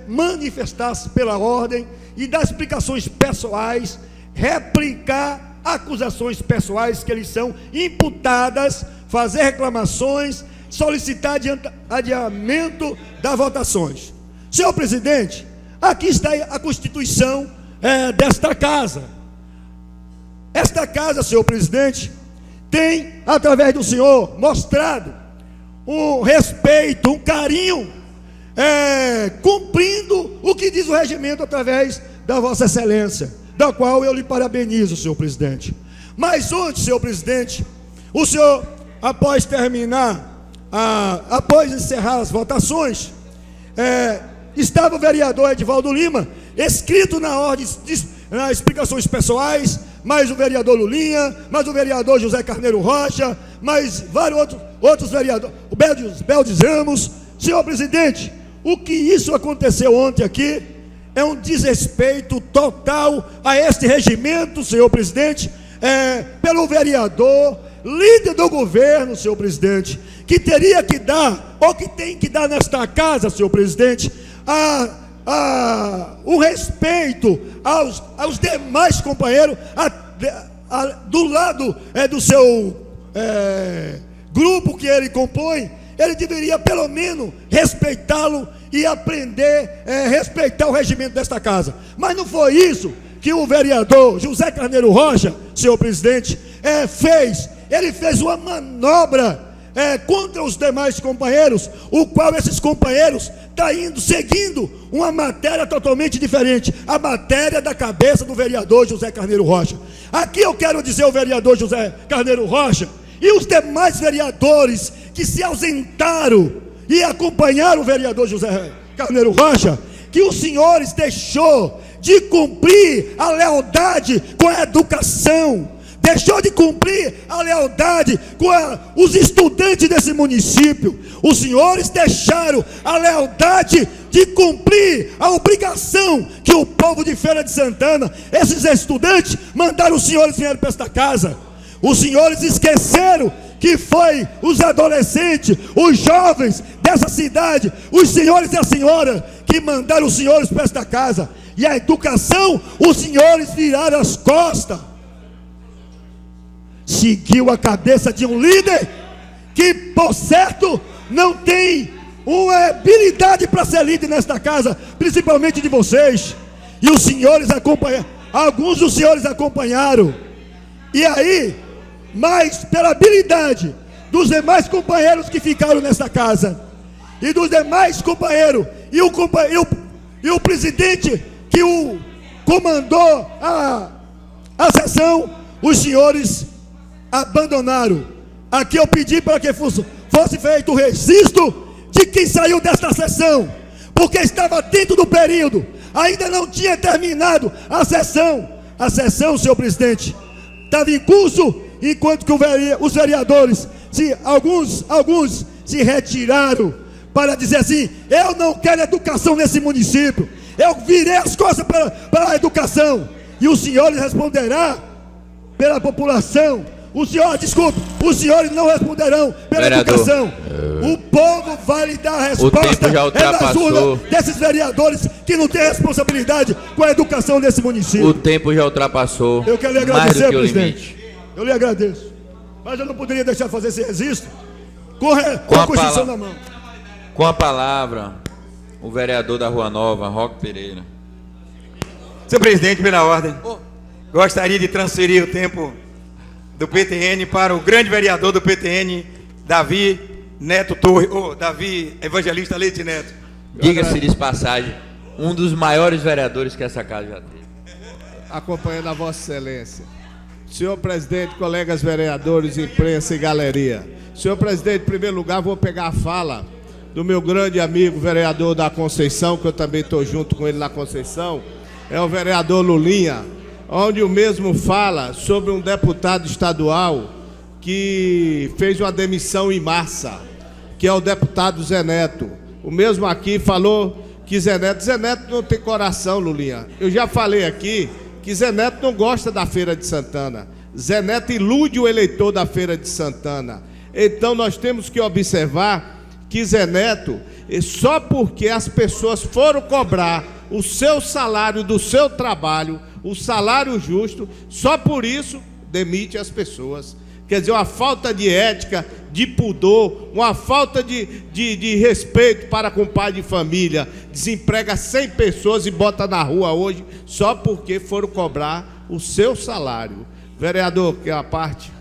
manifestar-se pela ordem e dar explicações pessoais, replicar acusações pessoais que lhes são imputadas, fazer reclamações, solicitar adiamento das votações. Senhor presidente, aqui está a Constituição desta casa. Esta casa, senhor presidente, tem, através do senhor, mostrado um respeito, um carinho, cumprindo o que diz o regimento através da vossa excelência, da qual eu lhe parabenizo, senhor presidente. Mas ontem, senhor presidente, o senhor, após encerrar as votações, estava o vereador Edivaldo Lima, escrito na ordem, nas explicações pessoais, mais o vereador Lulinha, mais o vereador José Carneiro Rocha, mais vários outros vereadores, o Beldes Ramos. Senhor presidente, o que isso aconteceu ontem aqui é um desrespeito total a este regimento, senhor presidente, pelo vereador, líder do governo, senhor presidente, que teria que dar, ou que tem que dar nesta casa, senhor presidente, o respeito aos demais companheiros, do lado do seu grupo que ele compõe. Ele deveria pelo menos respeitá-lo e aprender a respeitar o regimento desta casa. Mas não foi isso que o vereador José Carneiro Rocha, senhor presidente, fez. Ele fez uma manobra contra os demais companheiros, o qual esses companheiros estão seguindo uma matéria totalmente diferente, a matéria da cabeça do vereador José Carneiro Rocha. Aqui eu quero dizer ao vereador José Carneiro Rocha e os demais vereadores que se ausentaram e acompanharam o vereador José Carneiro Rocha, que os senhores deixou de cumprir a lealdade com a educação, deixou de cumprir a lealdade com os estudantes desse município. Os senhores deixaram a lealdade de cumprir a obrigação que o povo de Feira de Santana, esses estudantes, mandaram os senhores virem para esta casa. Os senhores esqueceram que foi os adolescentes, os jovens dessa cidade, os senhores e a senhora, que mandaram os senhores para esta casa. E a educação, os senhores viraram as costas. Seguiu a cabeça de um líder que, por certo, não tem uma habilidade para ser líder nesta casa, principalmente de vocês. E os senhores acompanharam, alguns dos senhores acompanharam. E aí, mas pela habilidade dos demais companheiros que ficaram nesta casa, e dos demais companheiros, e o presidente que o comandou a sessão, os senhores abandonaram. Aqui eu pedi para que fosse feito o registro de quem saiu desta sessão, porque estava dentro do período, ainda não tinha terminado a sessão. A sessão, senhor presidente, estava em curso, enquanto que os vereadores, alguns se retiraram para dizer assim: eu não quero educação nesse município, eu virei as costas para a educação. E os senhores responderão pela população. Os senhores não responderão pela
vereador,
educação. O povo vai lhe dar a resposta.
O tempo já ultrapassou.
É das urnas desses vereadores que não têm responsabilidade com a educação desse município.
O tempo já ultrapassou.
Eu quero lhe agradecer,
mais do que
presidente. Eu lhe agradeço. Mas eu não poderia deixar de fazer esse registro com a Constituição na mão.
Com a palavra, o vereador da Rua Nova, Roque Pereira.
Senhor presidente, pela ordem, gostaria de transferir o tempo do PTN para o grande vereador do PTN, Davi Neto Torres, Davi Evangelista Leite Neto.
Diga-se de passagem, um dos maiores vereadores que essa casa já teve.
Acompanhando a Vossa Excelência. Senhor presidente, colegas vereadores, imprensa e galeria. Senhor presidente, em primeiro lugar, vou pegar a fala do meu grande amigo vereador da Conceição, que eu também estou junto com ele na Conceição, é o vereador Lulinha, onde o mesmo fala sobre um deputado estadual que fez uma demissão em massa, que é o deputado Zé Neto. O mesmo aqui falou que Zé Neto não tem coração, Lulinha. Eu já falei aqui que Zé Neto não gosta da Feira de Santana. Zé Neto ilude o eleitor da Feira de Santana. Então nós temos que observar que Zé Neto, só porque as pessoas foram cobrar o seu salário do seu trabalho, o salário justo, só por isso demite as pessoas. Quer dizer, uma falta de ética, de pudor, uma falta de respeito para com o pai de família. Desemprega 100 pessoas e bota na rua hoje só porque foram cobrar o seu salário. Vereador, que é a parte?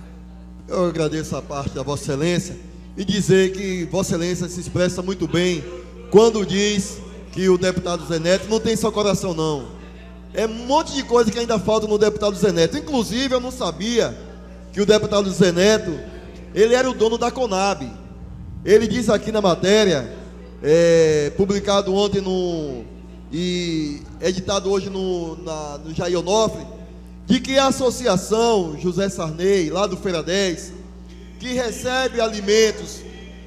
Eu agradeço a parte da Vossa Excelência e dizer que Vossa Excelência se expressa muito bem quando diz que o deputado Zé Neto não tem só coração, não. É um monte de coisa que ainda falta no deputado Zé Neto. Inclusive, eu não sabia que o deputado Zé Neto, ele era o dono da Conab. Ele diz aqui na matéria, publicado ontem e editado hoje no Jair Onofre, de que a associação José Sarney, lá do Feira 10, que recebe alimentos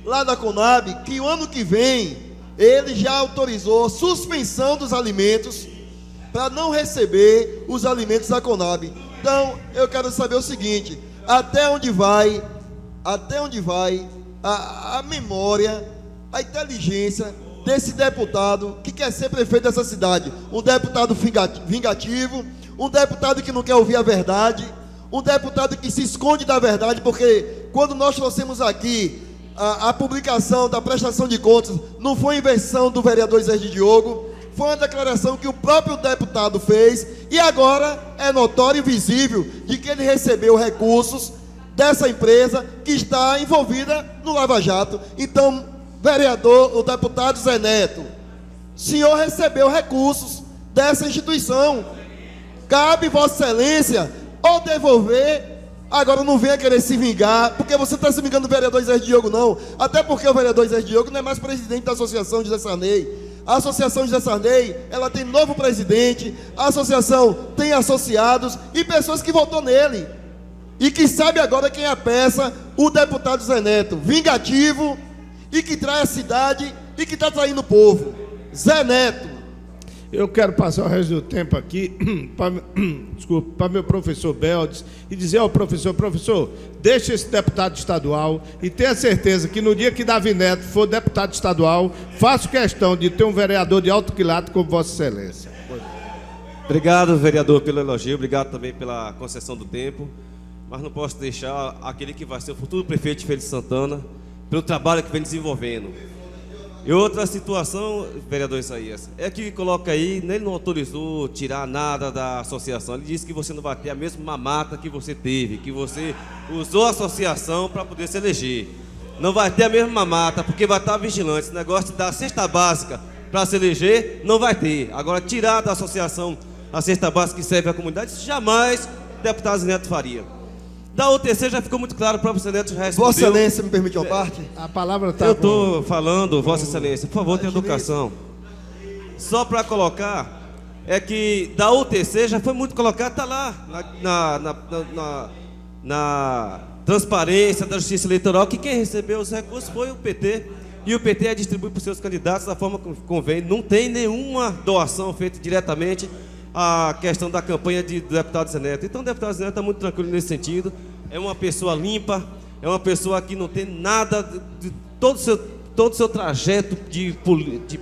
lá da Conab, que o ano que vem ele já autorizou a suspensão dos alimentos para não receber os alimentos da Conab. Então, eu quero saber o seguinte: até onde vai a memória, a inteligência desse deputado que quer ser prefeito dessa cidade? Um deputado vingativo, um deputado que não quer ouvir a verdade, um deputado que se esconde da verdade, porque quando nós trouxemos aqui a publicação da prestação de contas, não foi invenção do vereador Zé de Diogo, foi uma declaração que o próprio deputado fez, e agora é notório e visível de que ele recebeu recursos dessa empresa que está envolvida no Lava Jato. Então, vereador, o deputado Zé Neto, o senhor recebeu recursos dessa instituição. Cabe Vossa Excelência ou devolver. Agora não venha querer se vingar, porque você está se vingando do vereador Zé Diogo, não. Até porque o vereador Zé Diogo não é mais presidente da Associação José Sarney. A Associação José Sarney, ela tem novo presidente, a associação tem associados e pessoas que votou nele. E que sabe agora quem é a peça, o deputado Zé Neto, vingativo e que trai a cidade e que está traindo o povo. Zé Neto.
Eu quero passar o resto do tempo aqui para meu professor Beldes e dizer ao professor, deixe esse deputado estadual e tenha certeza que no dia que Davi Neto for deputado estadual, faço questão de ter um vereador de alto quilate como Vossa Excelência.
Obrigado, vereador, pelo elogio, obrigado também pela concessão do tempo, mas não posso deixar aquele que vai ser o futuro prefeito de Feira de Santana, pelo trabalho que vem desenvolvendo. E outra situação, vereador Isaías, é que coloca aí, ele não autorizou tirar nada da associação, ele disse que você não vai ter a mesma mamata que você teve, que você usou a associação para poder se eleger. Não vai ter a mesma mamata, porque vai estar vigilante. Esse negócio de dar cesta básica para se eleger, não vai ter. Agora, tirar da associação a cesta básica que serve à comunidade, isso jamais o deputado Zé Neto faria. Da UTC já ficou muito claro, o próprio Zé Neto já respondeu.
Vossa Excelência, me permite uma parte?
A palavra está...
Eu estou falando, Vossa Excelência, por favor, tenha educação. Só para colocar, é que da UTC já foi muito colocado, está lá na transparência da Justiça Eleitoral, que quem recebeu os recursos foi o PT, e o PT distribui para os seus candidatos da forma que convém. Não tem nenhuma doação feita diretamente à questão da campanha do deputado Zé Neto. Então o deputado Zé Neto está muito tranquilo nesse sentido, é uma pessoa limpa, é uma pessoa que não tem nada, de todo o seu trajeto de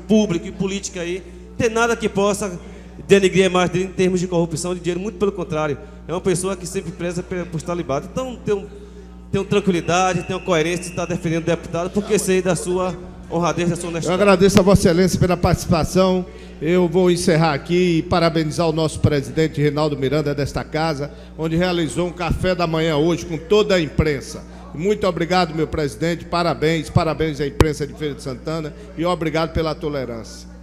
público e política aí, tem nada que possa denegrir a imagem dele em termos de corrupção de dinheiro, muito pelo contrário, é uma pessoa que sempre preza por estar libado. Então tenho tranquilidade, tenho coerência de estar defendendo o deputado, porque sei da sua honradez, da sua honestidade.
Eu agradeço a Vossa Excelência pela participação. Eu vou encerrar aqui e parabenizar o nosso presidente Reinaldo Miranda desta casa, onde realizou um café da manhã hoje com toda a imprensa. Muito obrigado, meu presidente, parabéns à imprensa de Feira de Santana e obrigado pela tolerância.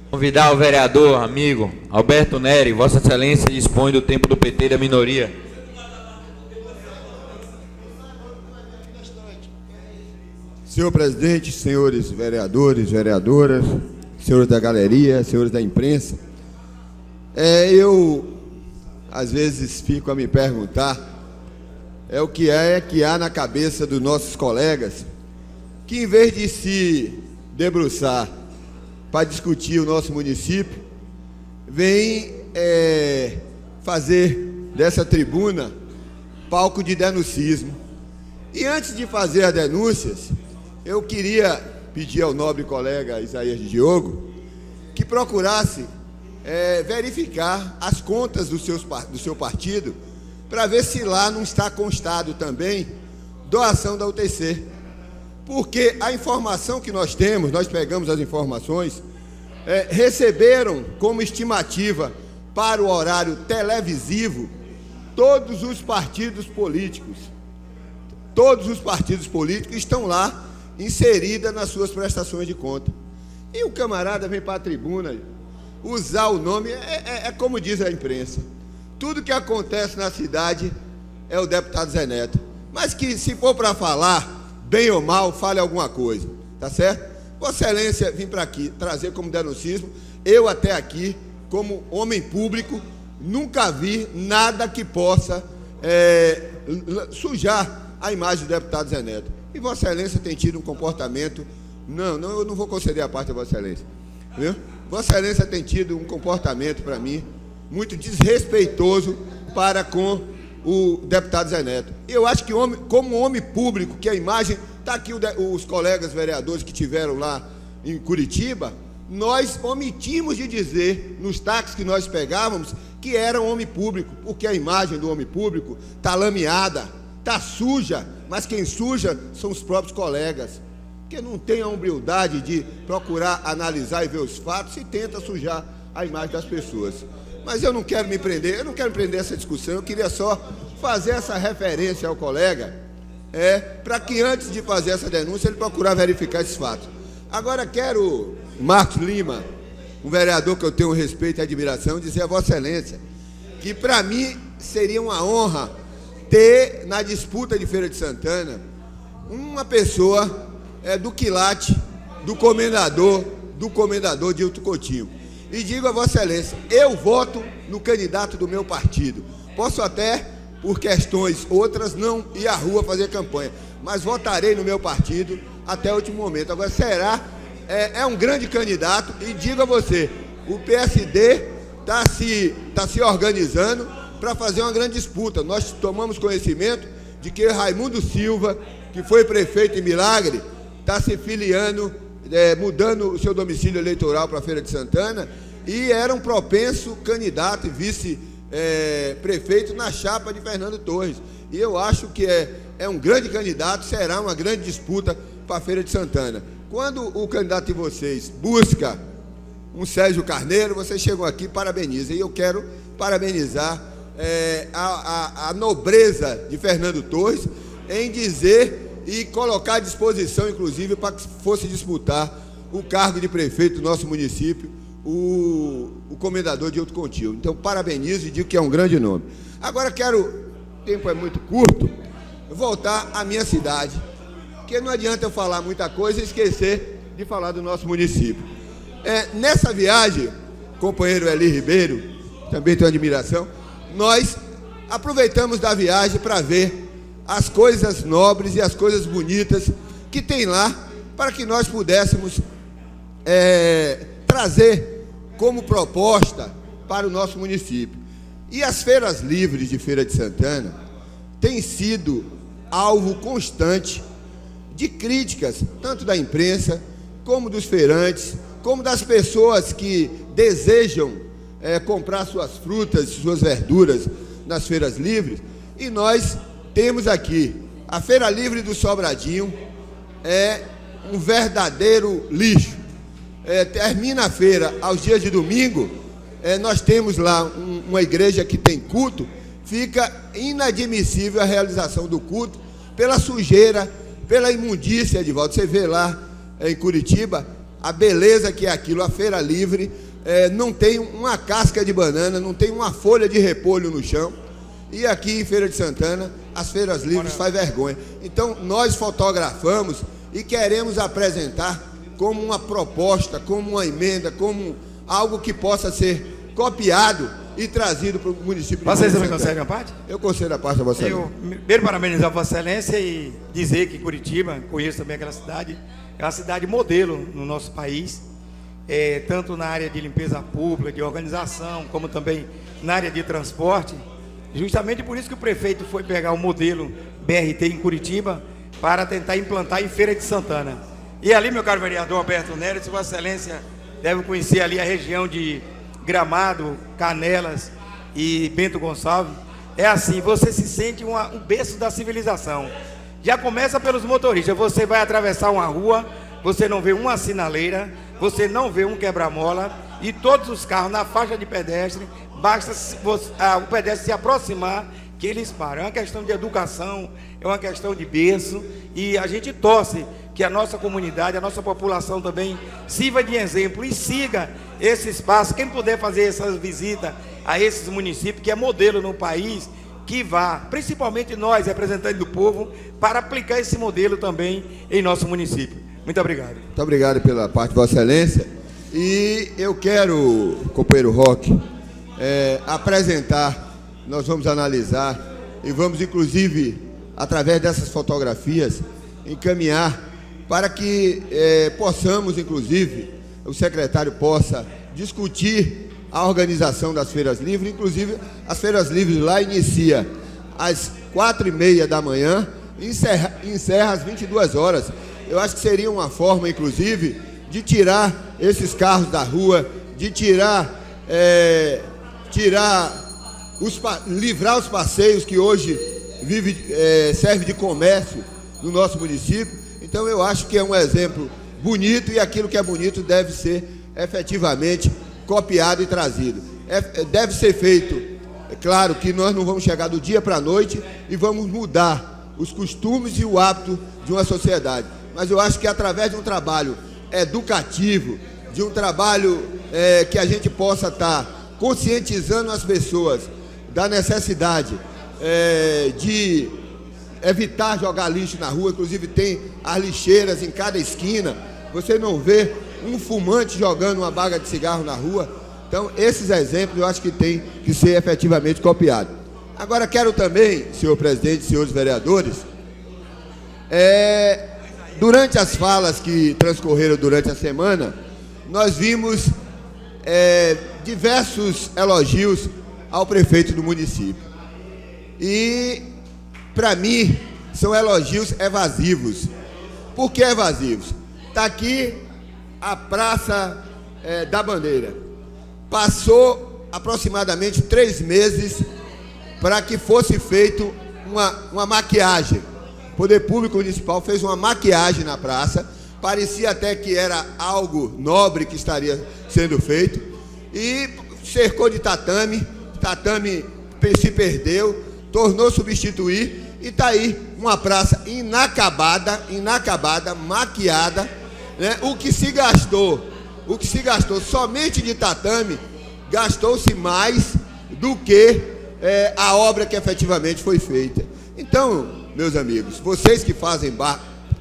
Convidar o vereador, amigo, Alberto Neri, Vossa Excelência dispõe do tempo do PT e da minoria.
Senhor presidente, senhores vereadores, vereadoras, senhores da galeria, senhores da imprensa, eu às vezes fico a me perguntar o que há na cabeça dos nossos colegas que, em vez de se debruçar para discutir o nosso município, vem fazer dessa tribuna palco de denuncismo. E antes de fazer as denúncias, eu queria pedir ao nobre colega Isaías Diogo que procurasse verificar as contas do seu partido, para ver se lá não está constado também doação da UTC. Porque a informação que nós temos, nós pegamos as informações, receberam como estimativa para o horário televisivo todos os partidos políticos. Todos os partidos políticos estão lá inseridos nas suas prestações de conta. E o camarada vem para a tribuna usar o nome, como diz a imprensa. Tudo que acontece na cidade é o deputado Zé Neto. Mas que, se for para falar, bem ou mal, fale alguma coisa, tá certo? Vossa Excelência vim para aqui trazer como denuncismo. Eu até aqui, como homem público, nunca vi nada que possa sujar a imagem do deputado Zé Neto. E Vossa Excelência tem tido um comportamento... Não, eu não vou conceder a parte a Vossa Excelência. Viu? Vossa Excelência tem tido um comportamento, para mim, muito desrespeitoso para com o deputado Zé Neto. Eu acho que, como homem público, que a imagem... Está aqui os colegas vereadores que tiveram lá em Curitiba, nós omitimos de dizer, nos táxis que nós pegávamos, que era um homem público, porque a imagem do homem público está lameada, está suja, mas quem suja são os próprios colegas, que não tem a humildade de procurar analisar e ver os fatos e tenta sujar a imagem das pessoas. Mas eu não quero me prender, essa discussão, eu queria só fazer essa referência ao colega, para que antes de fazer essa denúncia ele procurar verificar esses fatos. Agora quero, Marcos Lima, um vereador que eu tenho respeito e admiração, dizer a Vossa Excelência que para mim seria uma honra ter na disputa de Feira de Santana uma pessoa do quilate do comendador Dilton Coutinho. E digo a Vossa Excelência, eu voto no candidato do meu partido. Posso até, por questões outras, não ir à rua fazer campanha, mas votarei no meu partido até o último momento. Agora, é um grande candidato, e digo a você, o PSD está se organizando para fazer uma grande disputa. Nós tomamos conhecimento de que Raimundo Silva, que foi prefeito em Milagre, está se filiando, mudando o seu domicílio eleitoral para a Feira de Santana, e era um propenso candidato e vice-prefeito na chapa de Fernando Torres. E eu acho que é um grande candidato, será uma grande disputa para a Feira de Santana. Quando o candidato de vocês busca um Sérgio Carneiro, vocês chegam aqui e parabenizam. E eu quero parabenizar a nobreza de Fernando Torres em dizer e colocar à disposição, inclusive, para que fosse disputar o cargo de prefeito do nosso município, o comendador Dilton Contílio. Então, parabenizo e digo que é um grande nome. Agora quero, o tempo é muito curto, voltar à minha cidade, porque não adianta eu falar muita coisa e esquecer de falar do nosso município. Nessa viagem, companheiro Eli Ribeiro, também tenho admiração, nós aproveitamos da viagem para ver as coisas nobres e as coisas bonitas que tem lá, para que nós pudéssemos trazer como proposta para o nosso município. E as feiras livres de Feira de Santana têm sido alvo constante de críticas, tanto da imprensa, como dos feirantes, como das pessoas que desejam comprar suas frutas, suas verduras nas feiras livres. E nós temos aqui a Feira Livre do Sobradinho, é um verdadeiro lixo. Termina a feira aos dias de domingo, nós temos lá uma igreja que tem culto, fica inadmissível a realização do culto pela sujeira, pela imundícia, Edivaldo. Você vê lá em Curitiba a beleza que é aquilo, a Feira Livre, não tem uma casca de banana, não tem uma folha de repolho no chão. E aqui em Feira de Santana, as feiras livres faz vergonha. Então, nós fotografamos e queremos apresentar como uma proposta, como uma emenda, como algo que possa ser copiado e trazido para o município.
Vocês também concedem a parte?
Eu concedo a parte a Vossa Excelência.
Eu primeiro parabenizar a Vossa Excelência e dizer que Curitiba, conheço também aquela cidade, é uma cidade modelo no nosso país, tanto na área de limpeza pública, de organização, como também na área de transporte. Justamente por isso que o prefeito foi pegar o modelo BRT em Curitiba para tentar implantar em Feira de Santana. E ali, meu caro vereador Alberto Nery, Vossa Excelência deve conhecer ali a região de Gramado, Canelas e Bento Gonçalves. É assim, você se sente um berço da civilização. Já começa pelos motoristas. Você vai atravessar uma rua, você não vê uma sinaleira, você não vê um quebra-mola, e todos os carros na faixa de pedestre, basta o pedestre se aproximar que eles param. É uma questão de educação, é uma questão de berço, e a gente torce que a nossa comunidade, a nossa população também sirva de exemplo e siga esse espaço. Quem puder fazer essas visitas a esses municípios, que é modelo no país, que vá, principalmente nós, representantes do povo, para aplicar esse modelo também em nosso município. Muito obrigado.
Muito obrigado pela parte de Vossa Excelência. E eu quero, companheiro Roque, apresentar, nós vamos analisar e vamos, inclusive, através dessas fotografias, encaminhar para que possamos, inclusive, o secretário possa discutir a organização das feiras livres. Inclusive, as feiras livres lá inicia às 4h30 da manhã e encerra às 22 horas. Eu acho que seria uma forma, inclusive, de tirar esses carros da rua, de livrar os passeios que hoje serve de comércio no nosso município. Então eu acho que é um exemplo bonito, e aquilo que é bonito deve ser efetivamente copiado e trazido. Deve ser feito, é claro que nós não vamos chegar do dia para a noite e vamos mudar os costumes e o hábito de uma sociedade, mas eu acho que através de um trabalho educativo, de um trabalho que a gente possa estar conscientizando as pessoas da necessidade de evitar jogar lixo na rua. Inclusive tem as lixeiras em cada esquina, você não vê um fumante jogando uma baga de cigarro na rua. Então esses exemplos eu acho que tem que ser efetivamente copiado. Agora quero também, senhor presidente, senhores vereadores, durante as falas que transcorreram durante a semana, nós vimos diversos elogios ao prefeito do município. E, para mim, são elogios evasivos. Por que evasivos? Está aqui a Praça da Bandeira. Passou aproximadamente 3 meses para que fosse feito uma maquiagem. O Poder Público Municipal fez uma maquiagem na praça, parecia até que era algo nobre que estaria sendo feito, e cercou de tatame se perdeu, tornou substituir, e está aí uma praça inacabada, maquiada, né? O que se gastou somente de tatame, gastou-se mais do que a obra que efetivamente foi feita. Então, meus amigos, vocês que fazem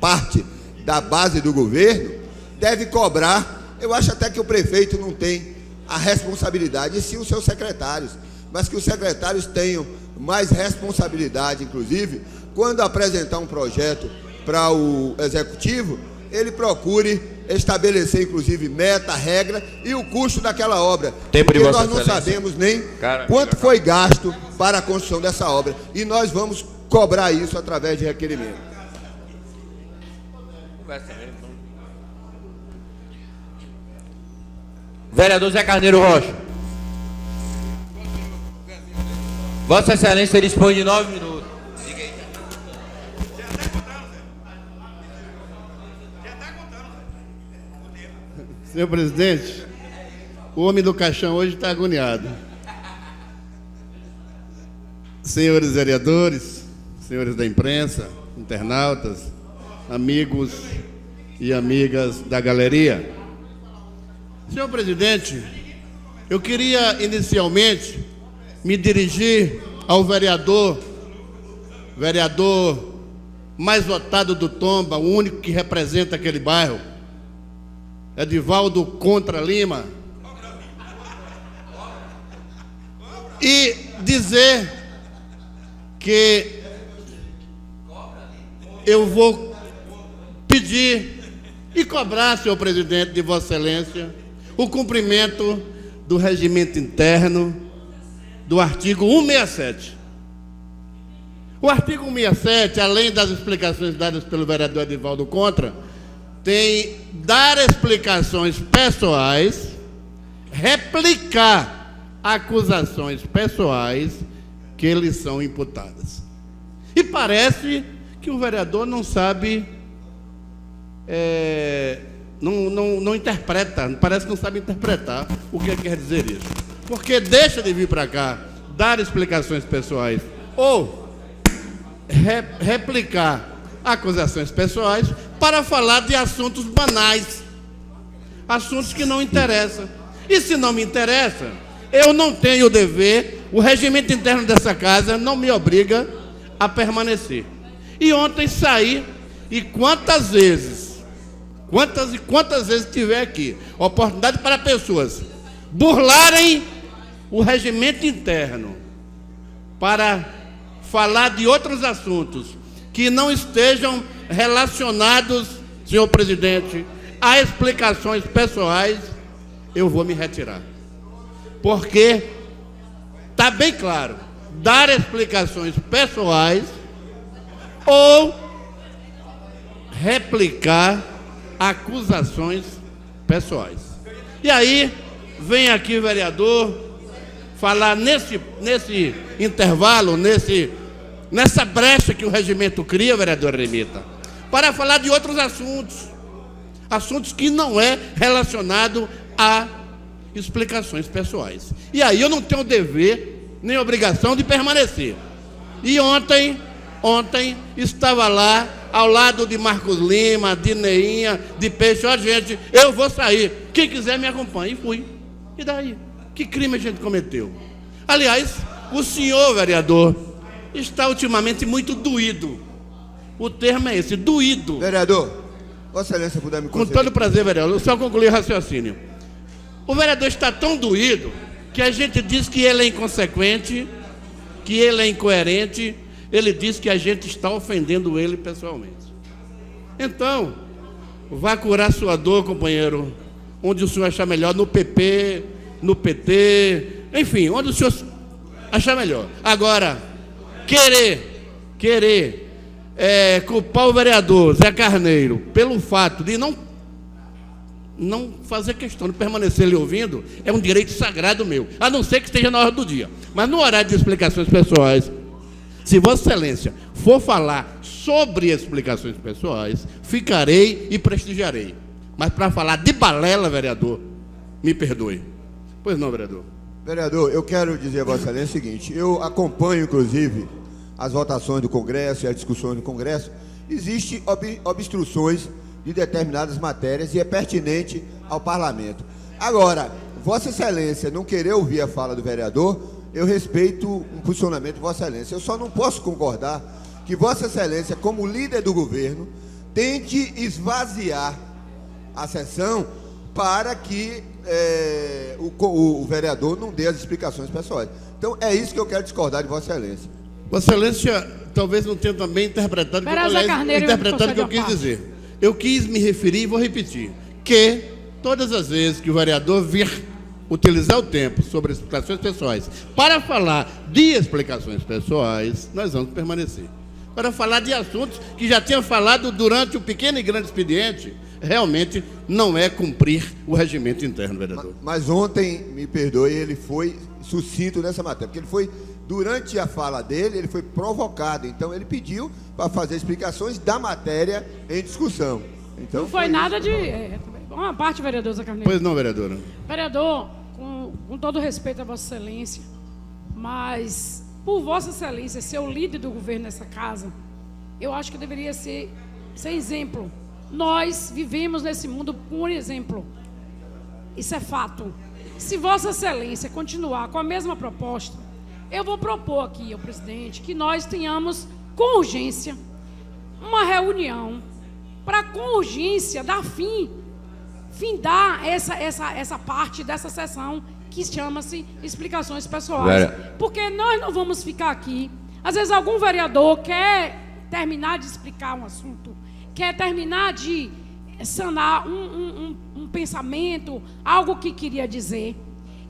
parte da base do governo, devem cobrar. Eu acho até que o prefeito não tem a responsabilidade, e sim os seus secretários, mas que os secretários tenham mais responsabilidade, inclusive, quando apresentar um projeto para o executivo, ele procure estabelecer, inclusive, meta, regra e o custo daquela obra. Porque nós não sabemos nem quanto foi gasto para a construção dessa obra. E nós vamos cobrar isso através de requerimento.
Vereador Zé Carneiro Rocha. Vossa Excelência dispõe de 9 minutos.
Senhor presidente, o homem do caixão hoje está agoniado. Senhores vereadores, senhores da imprensa, internautas, amigos e amigas da galeria. Senhor presidente, eu queria inicialmente me dirigir ao vereador mais votado do Tomba, o único que representa aquele bairro, Edivaldo Contra Lima, e dizer que eu vou pedir e cobrar, senhor presidente, de Vossa Excelência, o cumprimento do regimento interno do artigo 167. O artigo 167, além das explicações dadas pelo vereador Edivaldo Contra, tem dar explicações pessoais, replicar acusações pessoais que lhes são imputadas. E parece que o vereador não sabe, não interpreta, parece que não sabe interpretar o que quer dizer isso. Porque deixa de vir para cá, dar explicações pessoais ou replicar acusações pessoais para falar de assuntos banais, assuntos que não interessam. E se não me interessa, eu não tenho o dever, o regimento interno dessa casa não me obriga a permanecer. E ontem saí, e quantas vezes tiver aqui oportunidade para pessoas burlarem o regimento interno para falar de outros assuntos que não estejam relacionados, senhor presidente, a explicações pessoais, eu vou me retirar. Porque está bem claro, dar explicações pessoais ou replicar acusações pessoais. E aí, vem aqui o vereador falar nesse intervalo, nessa brecha que o regimento cria, vereador Remita, para falar de outros assuntos que não é relacionado a explicações pessoais. E aí eu não tenho dever nem obrigação de permanecer. E ontem estava lá ao lado de Marcos Lima, de Neinha, de Peixe. Ó, gente, eu vou sair, quem quiser me acompanha. E fui. E daí? Que crime a gente cometeu? Aliás, o senhor vereador está ultimamente muito doído. O termo é esse, doído.
Vereador, Vossa Excelência puder me conceder.
Com todo prazer, vereador, só concluir o raciocínio. O vereador está tão doído que a gente diz que ele é inconsequente, que ele é incoerente. Ele diz que a gente está ofendendo ele pessoalmente. Então, vá curar sua dor, companheiro, onde o senhor achar melhor, no PP, no PT, enfim, onde o senhor achar melhor. Agora, querer culpar o vereador Zé Carneiro pelo fato de não fazer questão de permanecer lhe ouvindo, é um direito sagrado meu, a não ser que esteja na hora do dia. Mas no horário de explicações pessoais, se Vossa Excelência for falar sobre explicações pessoais, ficarei e prestigiarei. Mas para falar de balela, vereador, me perdoe. Pois não, vereador.
Vereador, eu quero dizer a Vossa Excelência o seguinte: eu acompanho, inclusive, as votações do Congresso e as discussões do Congresso. Existem obstruções de determinadas matérias e é pertinente ao Parlamento. Agora, Vossa Excelência não querer ouvir a fala do vereador, eu respeito o funcionamento de Vossa Excelência. Eu só não posso concordar que Vossa Excelência, como líder do governo, tente esvaziar a sessão para que o vereador não dê as explicações pessoais. Então, é isso que eu quero discordar de Vossa Excelência.
Vossa Excelência talvez não tenha também interpretado o que eu quis dizer. Eu quis me referir e vou repetir, que todas as vezes que o vereador vir utilizar o tempo sobre explicações pessoais para falar de explicações pessoais, nós vamos permanecer. Para falar de assuntos que já tinha falado durante o pequeno e grande expediente, realmente não é cumprir o regimento interno, vereador.
Mas ontem, me perdoe, ele foi sucinto nessa matéria, porque ele foi, durante a fala dele, ele foi provocado. Então, ele pediu para fazer explicações da matéria em discussão. Então,
não foi nada de... uma parte, vereador Zé Carneiro.
Pois não, vereadora.
Vereador, com todo respeito a Vossa Excelência, mas por Vossa Excelência ser o líder do governo nessa casa, eu acho que deveria ser exemplo. Nós vivemos nesse mundo por exemplo. Isso é fato. Se Vossa Excelência continuar com a mesma proposta, eu vou propor aqui ao presidente que nós tenhamos, com urgência, uma reunião para, com urgência, dar findar essa parte dessa sessão que chama-se explicações pessoais. Porque nós não vamos ficar aqui. Às vezes algum vereador quer terminar de explicar um assunto, quer terminar de sanar um pensamento, algo que queria dizer.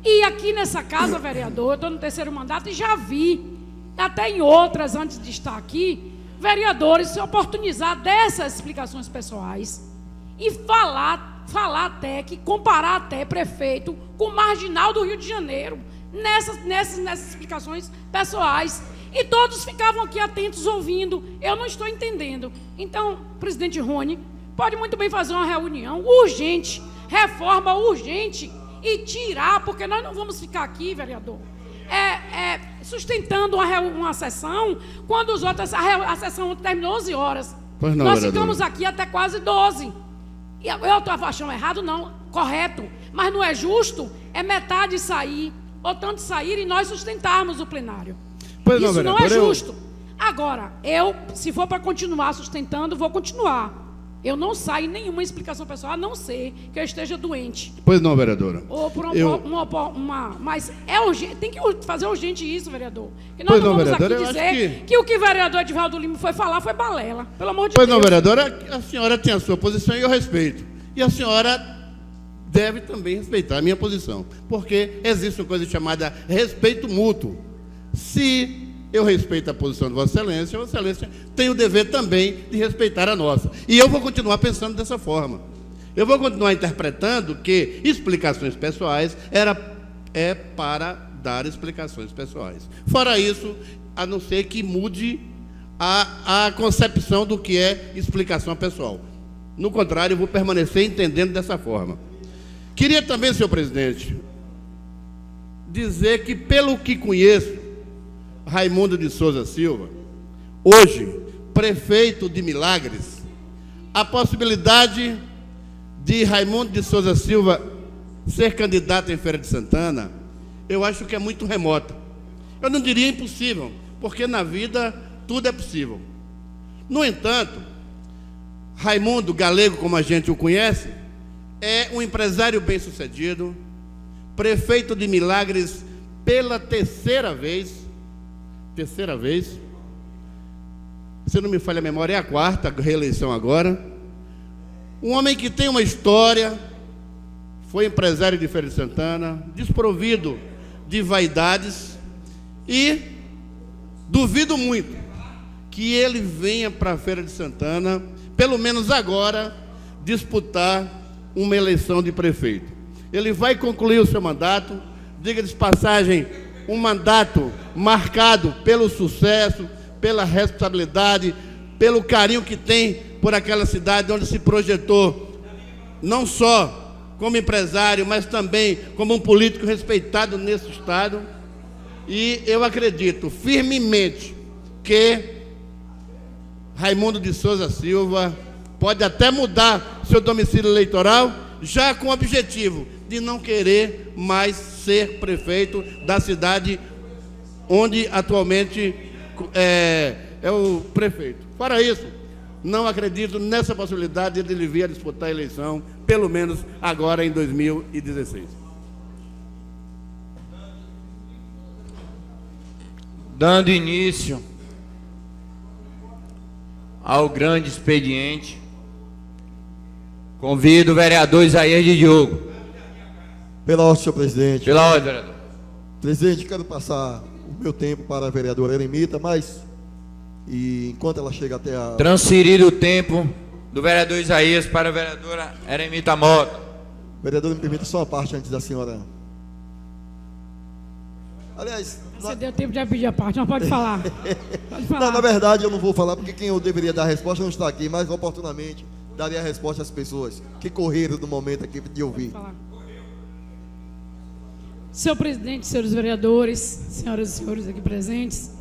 E aqui nessa casa, vereador, eu estou no 3º mandato e já vi, até em outras antes de estar aqui, vereadores se oportunizar dessas explicações pessoais e falar até, que comparar até prefeito com marginal do Rio de Janeiro, nessas explicações pessoais. E todos ficavam aqui atentos, ouvindo. Eu não estou entendendo. Então, presidente Rony, pode muito bem fazer uma reunião urgente, reforma urgente, e tirar, porque nós não vamos ficar aqui, vereador, sustentando uma sessão, quando os outros, a sessão terminou 11 horas.
Pois não,
nós
vereador.
ficamos aqui até quase 12. E eu estou achando errado? Não, correto. Mas não é justo, é metade sair, ou tanto sair, e nós sustentarmos o plenário.
Pois
Isso
não
é
vereador,
justo. Agora, se for para continuar sustentando, vou continuar. Eu não saio em nenhuma explicação pessoal, a não ser que eu esteja doente.
Pois não, vereadora.
Ou por mas é urgente, tem que fazer urgente isso, vereador. E nós
Pois
não
não,
vamos
vereadora,
aqui
eu
dizer
acho
que o que o vereador Edivaldo Lima foi falar foi balela. Pelo amor de
Pois
Deus.
não, vereadora, a senhora tem a sua posição e eu respeito. E a senhora deve também respeitar a minha posição, porque existe uma coisa chamada respeito mútuo. Se eu respeito a posição de Vossa Excelência tem o dever também de respeitar a nossa. E eu vou continuar pensando dessa forma. Eu vou continuar interpretando que explicações pessoais é para dar explicações pessoais. Fora isso, a não ser que mude a concepção do que é explicação pessoal. No contrário, eu vou permanecer entendendo dessa forma. Queria também, senhor presidente, dizer que, pelo que conheço, Raimundo de Souza Silva, hoje prefeito de Milagres, a possibilidade de Raimundo de Souza Silva ser candidato em Feira de Santana, eu acho que é muito remota. Eu não diria impossível, porque na vida tudo é possível. No entanto, Raimundo Galego, como a gente o conhece, é um empresário bem-sucedido, prefeito de Milagres pela terceira vez, se não me falha a memória, é a 4ª reeleição agora. Um homem que tem uma história, foi empresário de Feira de Santana, desprovido de vaidades, e duvido muito que ele venha para a Feira de Santana, pelo menos agora, disputar uma eleição de prefeito. Ele vai concluir o seu mandato, diga de passagem, um mandato marcado pelo sucesso, pela responsabilidade, pelo carinho que tem por aquela cidade onde se projetou, não só como empresário, mas também como um político respeitado nesse estado. E eu acredito firmemente que Raimundo de Souza Silva pode até mudar seu domicílio eleitoral, já com o objetivo de não querer mais ser prefeito da cidade onde atualmente é o prefeito. Para isso, não acredito nessa possibilidade de ele vir a disputar a eleição, pelo menos agora em 2016.
Dando início ao grande expediente, convido o vereador Isaías de Diogo.
Pela ordem, senhor presidente.
Pela ordem, vereador.
Presidente, quero passar o meu tempo para a vereadora Eremita, mas enquanto ela chega até a...
Transferido o tempo do vereador Isaías para a vereadora Eremita Mota.
Vereador, me permita só uma parte antes da senhora. Aliás...
Você deu tempo de pedir a parte, não pode falar. Pode falar.
Não, na verdade eu não vou falar, porque quem eu deveria dar a resposta não está aqui, mas oportunamente daria a resposta às pessoas que correram no momento aqui de ouvir.
Senhor presidente, senhores vereadores, senhoras e senhores aqui presentes,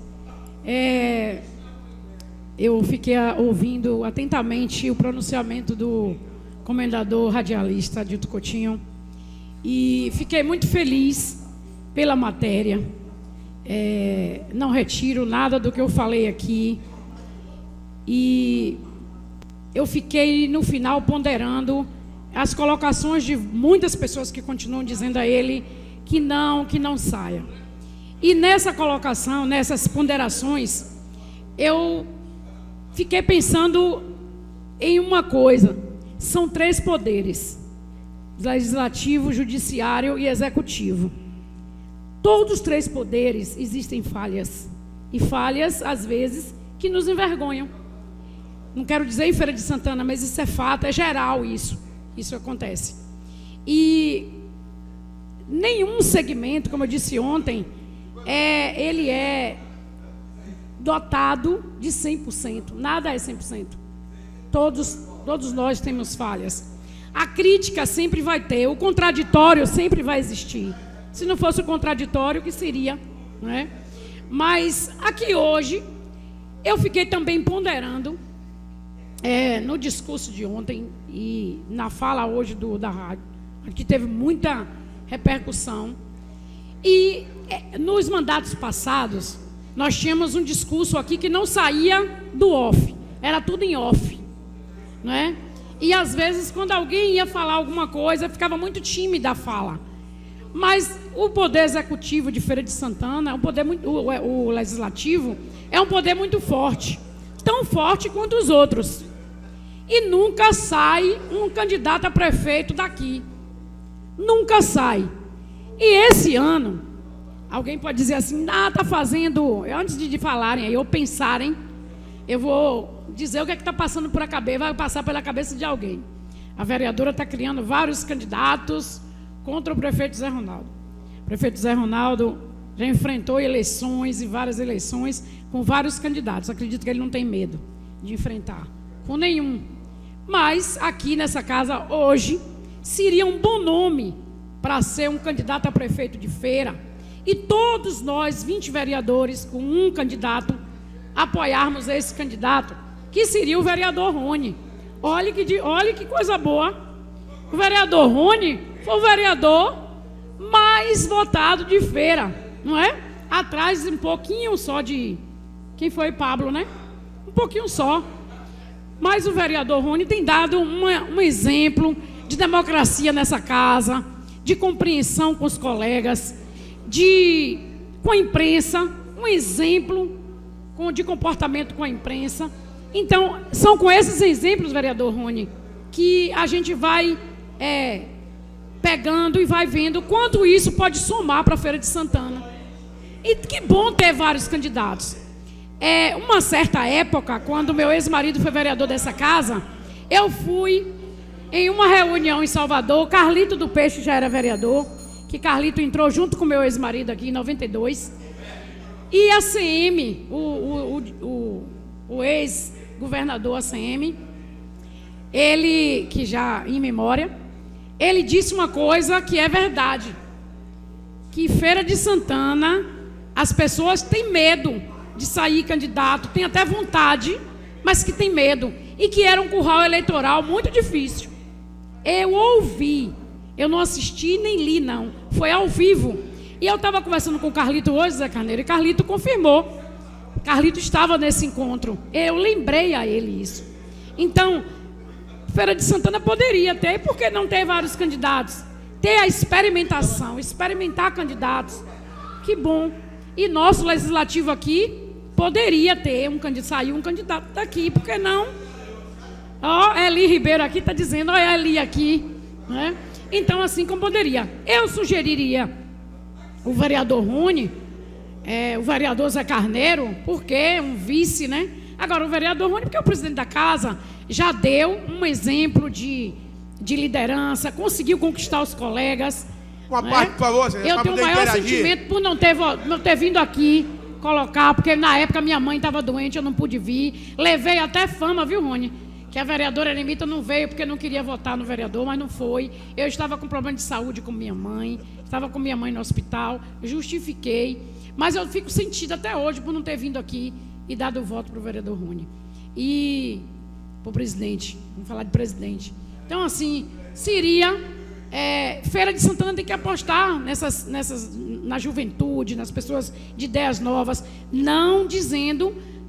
eu fiquei ouvindo atentamente o pronunciamento do comendador radialista Adilto Coutinho e fiquei muito feliz pela matéria. Não retiro nada do que eu falei aqui e eu fiquei no final ponderando as colocações de muitas pessoas que continuam dizendo a ele que não saia. E nessa colocação, nessas ponderações, eu fiquei pensando em uma coisa: são 3 poderes: legislativo, judiciário e executivo. Todos os 3 poderes existem falhas, e falhas, às vezes, que nos envergonham. Não quero dizer em Feira de Santana, mas isso é fato, é geral isso acontece. E nenhum segmento, como eu disse ontem, ele é dotado de 100%, nada é 100%. Todos nós temos falhas. A crítica sempre vai ter, o contraditório sempre vai existir. Se não fosse o contraditório, o que seria? Não é? Mas aqui hoje, eu fiquei também ponderando, no discurso de ontem e na fala hoje da rádio, que teve muita repercussão. E nos mandatos passados, nós tínhamos um discurso aqui que não saía do off, era tudo em off, não é? E às vezes, quando alguém ia falar alguma coisa, ficava muito tímida a fala. Mas o poder executivo de Feira de Santana, o legislativo, é um poder muito forte, tão forte quanto os outros. E nunca sai um candidato a prefeito daqui. Nunca sai. E esse ano, alguém pode dizer assim, está fazendo... Antes de falarem aí, ou pensarem, eu vou dizer o que está passando por a cabeça, vai passar pela cabeça de alguém. A vereadora está criando vários candidatos contra o prefeito Zé Ronaldo. O prefeito Zé Ronaldo já enfrentou eleições e várias eleições com vários candidatos. Acredito que ele não tem medo de enfrentar, com nenhum. Mas aqui nessa casa, hoje, seria um bom nome para ser um candidato a prefeito de Feira. E todos nós, 20 vereadores, com um candidato, apoiarmos esse candidato, que seria o vereador Rony. Olha que coisa boa. O vereador Rony foi o vereador mais votado de Feira, não é? Atrás um pouquinho só de... Quem foi? Pablo, né? Um pouquinho só. Mas o vereador Rony tem dado um exemplo de democracia nessa casa, de compreensão com os colegas, com a imprensa, um exemplo de comportamento com a imprensa. Então, são com esses exemplos, vereador Rony, que a gente vai pegando e vai vendo quanto isso pode somar para a Feira de Santana. E que bom ter vários candidatos. Uma certa época, quando meu ex-marido foi vereador dessa casa, eu fui em uma reunião em Salvador. Carlito do Peixe já era vereador, que Carlito entrou junto com meu ex-marido aqui em 92. E a CM, o ex-governador ACM, ele, que já em memória, ele disse uma coisa que é verdade, que Feira de Santana, as pessoas têm medo de sair candidato, tem até vontade, mas que tem medo, e que era um curral eleitoral muito difícil. Eu ouvi, eu não assisti nem li não, foi ao vivo, e eu estava conversando com o Carlito hoje, Zé Carneiro, e Carlito confirmou, Carlito estava nesse encontro, eu lembrei a ele isso. Então, Feira de Santana poderia ter, porque não ter vários candidatos, ter a experimentação, experimentar candidatos, que bom. E nosso legislativo aqui poderia ter sair um candidato daqui, por que não? Ó, Eli Ribeiro aqui está dizendo, ó, Eli aqui, né? Então, assim como poderia. Eu sugeriria o vereador Rony, o vereador Zé Carneiro, porque um vice, né? Agora, o vereador Rony, porque o presidente da casa já deu um exemplo de liderança, conseguiu conquistar os colegas.
Uma parte, por favor,
eu tenho o maior sentimento por não ter vindo aqui colocar, porque na época minha mãe estava doente, eu não pude vir. Levei até fama, viu, Rony? Que a vereadora Eremita não veio porque não queria votar no vereador, mas não foi. Eu estava com problema de saúde com minha mãe, estava com minha mãe no hospital, justifiquei. Mas eu fico sentida até hoje por não ter vindo aqui e dado o voto para o vereador Rony. E para o presidente, vamos falar de presidente. Então, assim, seria... Feira de Santana tem que apostar na juventude, nas pessoas de ideias novas, não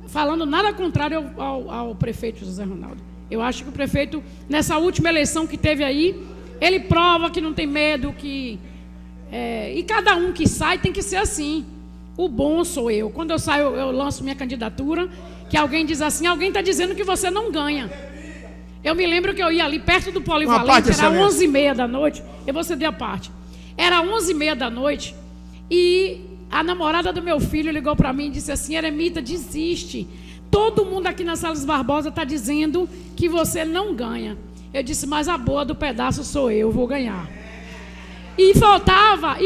falando nada contrário ao prefeito José Ronaldo. Eu acho que o prefeito, nessa última eleição que teve aí, ele prova que não tem medo, e cada um que sai tem que ser assim. O bom sou eu. Quando eu saio, eu lanço minha candidatura, que alguém diz assim, alguém está dizendo que você não ganha. Eu me lembro que eu ia ali perto do Polivalente, era 11h30 da noite, eu vou ceder a parte. Era 11h30 da noite e a namorada do meu filho ligou para mim e disse assim, Eremita, desiste. Todo mundo aqui na Salles Barbosa está dizendo que você não ganha. Eu disse, mas a boa do pedaço sou eu, vou ganhar. E faltava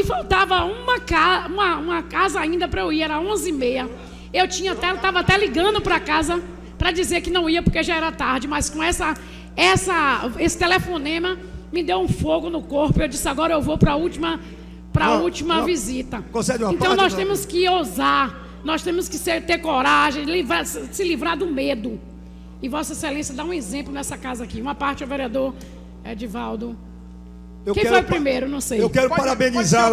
uma casa ainda para eu ir, era 11h30. Eu estava até ligando para casa para dizer que não ia porque já era tarde, mas com esse telefonema me deu um fogo no corpo. Eu disse, agora eu vou para a última visita. Então nós temos que ousar, nós temos que ter coragem, se livrar do medo. E Vossa Excelência dá um exemplo nessa casa aqui. Uma parte é o vereador Edivaldo. Quem foi primeiro? Não sei.
Eu quero parabenizar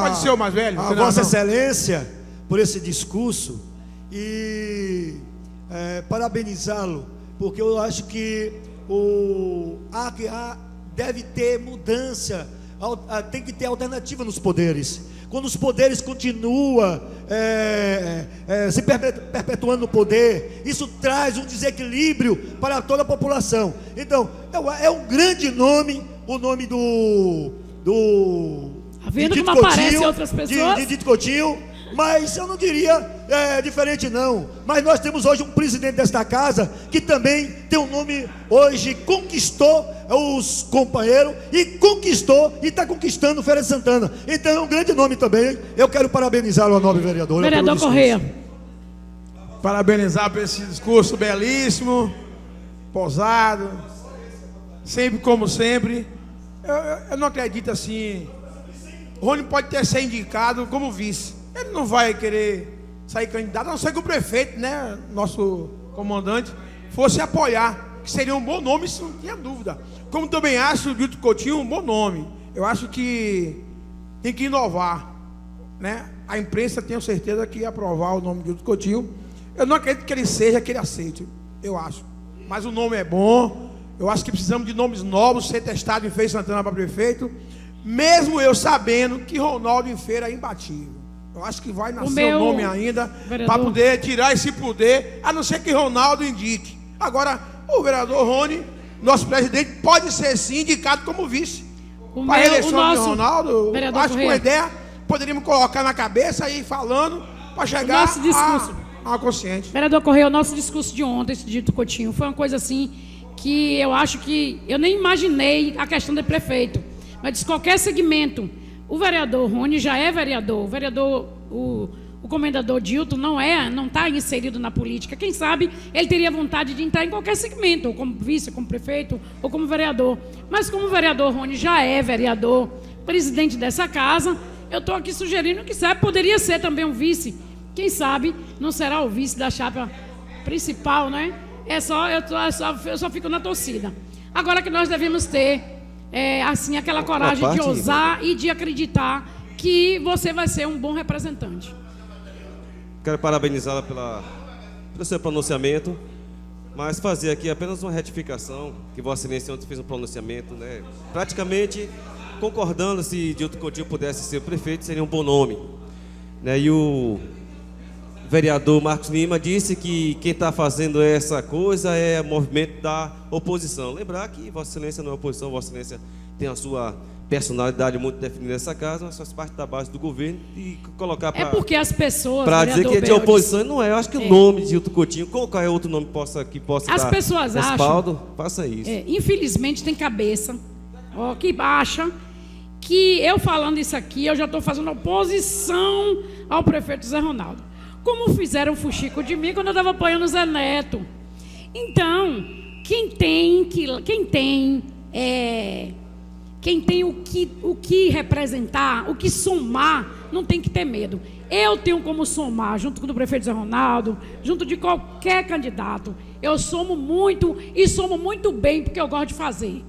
pode ser o mais velho.
A Vossa Excelência por esse discurso e parabenizá-lo, porque eu acho que deve ter mudança, tem que ter alternativa nos poderes. Quando os poderes continuam se perpetuando no poder, isso traz um desequilíbrio para toda a população. Então, é um grande nome, o nome do
vendo como aparecem outras pessoas?
De Dito Coutinho, mas eu não diria diferente não. Mas nós temos hoje um presidente desta casa que também tem um nome hoje, conquistou os companheiros e conquistou e está conquistando Feira de Santana. Então é um grande nome também. Eu quero parabenizá-lo, a nobre vereadora.
Vereador Correia.
Parabenizar por esse discurso belíssimo, pousado, sempre como sempre. Eu não acredito assim. O Rony pode ter sido indicado como vice. Ele não vai querer sair candidato, a não ser que o prefeito, né, nosso comandante, fosse apoiar, que seria um bom nome, isso não tinha dúvida. Como também acho o Dito Coutinho um bom nome. Eu acho que tem que inovar, né? A imprensa, tenho certeza que ia aprovar o nome de Dito Coutinho. Eu não acredito que ele seja, que ele aceite, eu acho. Mas o nome é bom. Eu acho que precisamos de nomes novos, ser testado em Feira de Santana para prefeito, mesmo eu sabendo que Ronaldo em Feira é imbatível. Eu acho que vai nascer um nome ainda para poder tirar esse poder, a não ser que Ronaldo indique. Agora, o vereador Rony, nosso presidente, pode ser sim indicado como vice. Para a eleição de Ronaldo, acho que uma ideia poderíamos colocar na cabeça e ir falando para chegar mal consciente.
Vereador Correia, o nosso discurso de ontem, esse dito Coutinho, foi uma coisa assim que eu acho que eu nem imaginei a questão do prefeito. Mas de qualquer segmento, o vereador Rony já é vereador, o comendador Dilton não está inserido na política. Quem sabe ele teria vontade de entrar em qualquer segmento, ou como vice, como prefeito, ou como vereador. Mas como o vereador Rony já é vereador, presidente dessa casa, eu estou aqui sugerindo que sabe, poderia ser também um vice. Quem sabe não será o vice da chapa principal, né? Eu só fico na torcida. Agora que nós devemos ter assim, aquela coragem de ousar e de acreditar que você vai ser um bom representante.
Quero parabenizá-la pelo seu pronunciamento, mas fazer aqui apenas uma retificação, que Vossa Excelência ontem fez um pronunciamento, né? Praticamente concordando, se Dilton Coutinho pudesse ser o prefeito, seria um bom nome, né? E o vereador Marcos Lima disse que quem está fazendo essa coisa é o movimento da oposição. Lembrar que Vossa Excelência não é oposição, Vossa Excelência tem a sua personalidade muito definida nessa casa, mas faz parte da base do governo e colocar para...
É porque as pessoas...
Para dizer que é de oposição, não é. Eu acho que o nome de Dilton Coutinho, qualquer outro nome que possa
as
dar
pessoas
respaldo,
acham,
faça isso.
Infelizmente tem cabeça que acha que eu falando isso aqui, eu já estou fazendo oposição ao prefeito Zé Ronaldo. Como fizeram o fuxico de mim quando eu estava apoiando o Zé Neto. Então, quem tem o que representar, o que somar, não tem que ter medo. Eu tenho como somar, junto com o prefeito Zé Ronaldo, junto de qualquer candidato. Eu somo muito e somo muito bem, porque eu gosto de fazer.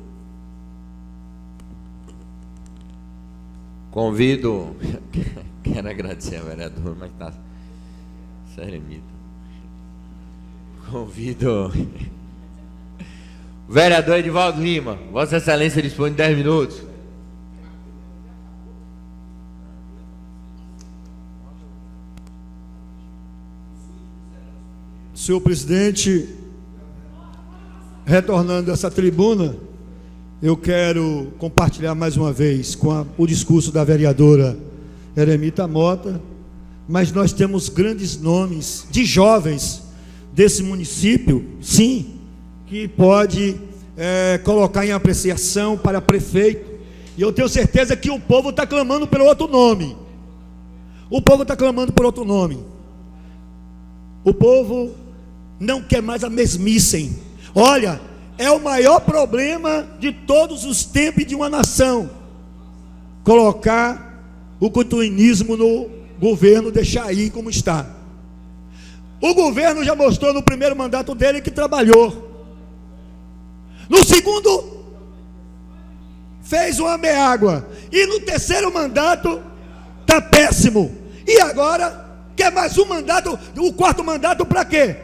Convido, quero agradecer ao vereador, mas está seremita. Convido o vereador Edivaldo Lima. Vossa Excelência dispõe de 10 minutos.
Senhor presidente, retornando a essa tribuna, eu quero compartilhar mais uma vez com o discurso da vereadora Eremita Mota, mas nós temos grandes nomes de jovens desse município, sim, que pode colocar em apreciação para prefeito, e eu tenho certeza que o povo está clamando pelo outro nome. O povo está clamando por outro nome. O povo não quer mais a mesmice. Olha, é o maior problema de todos os tempos de uma nação, colocar o coutinhonismo no governo, deixar aí como está. O governo já mostrou no primeiro mandato dele que trabalhou. No segundo, fez uma meágua. E no terceiro mandato, está péssimo. E agora, quer mais um mandato, o quarto mandato para quê?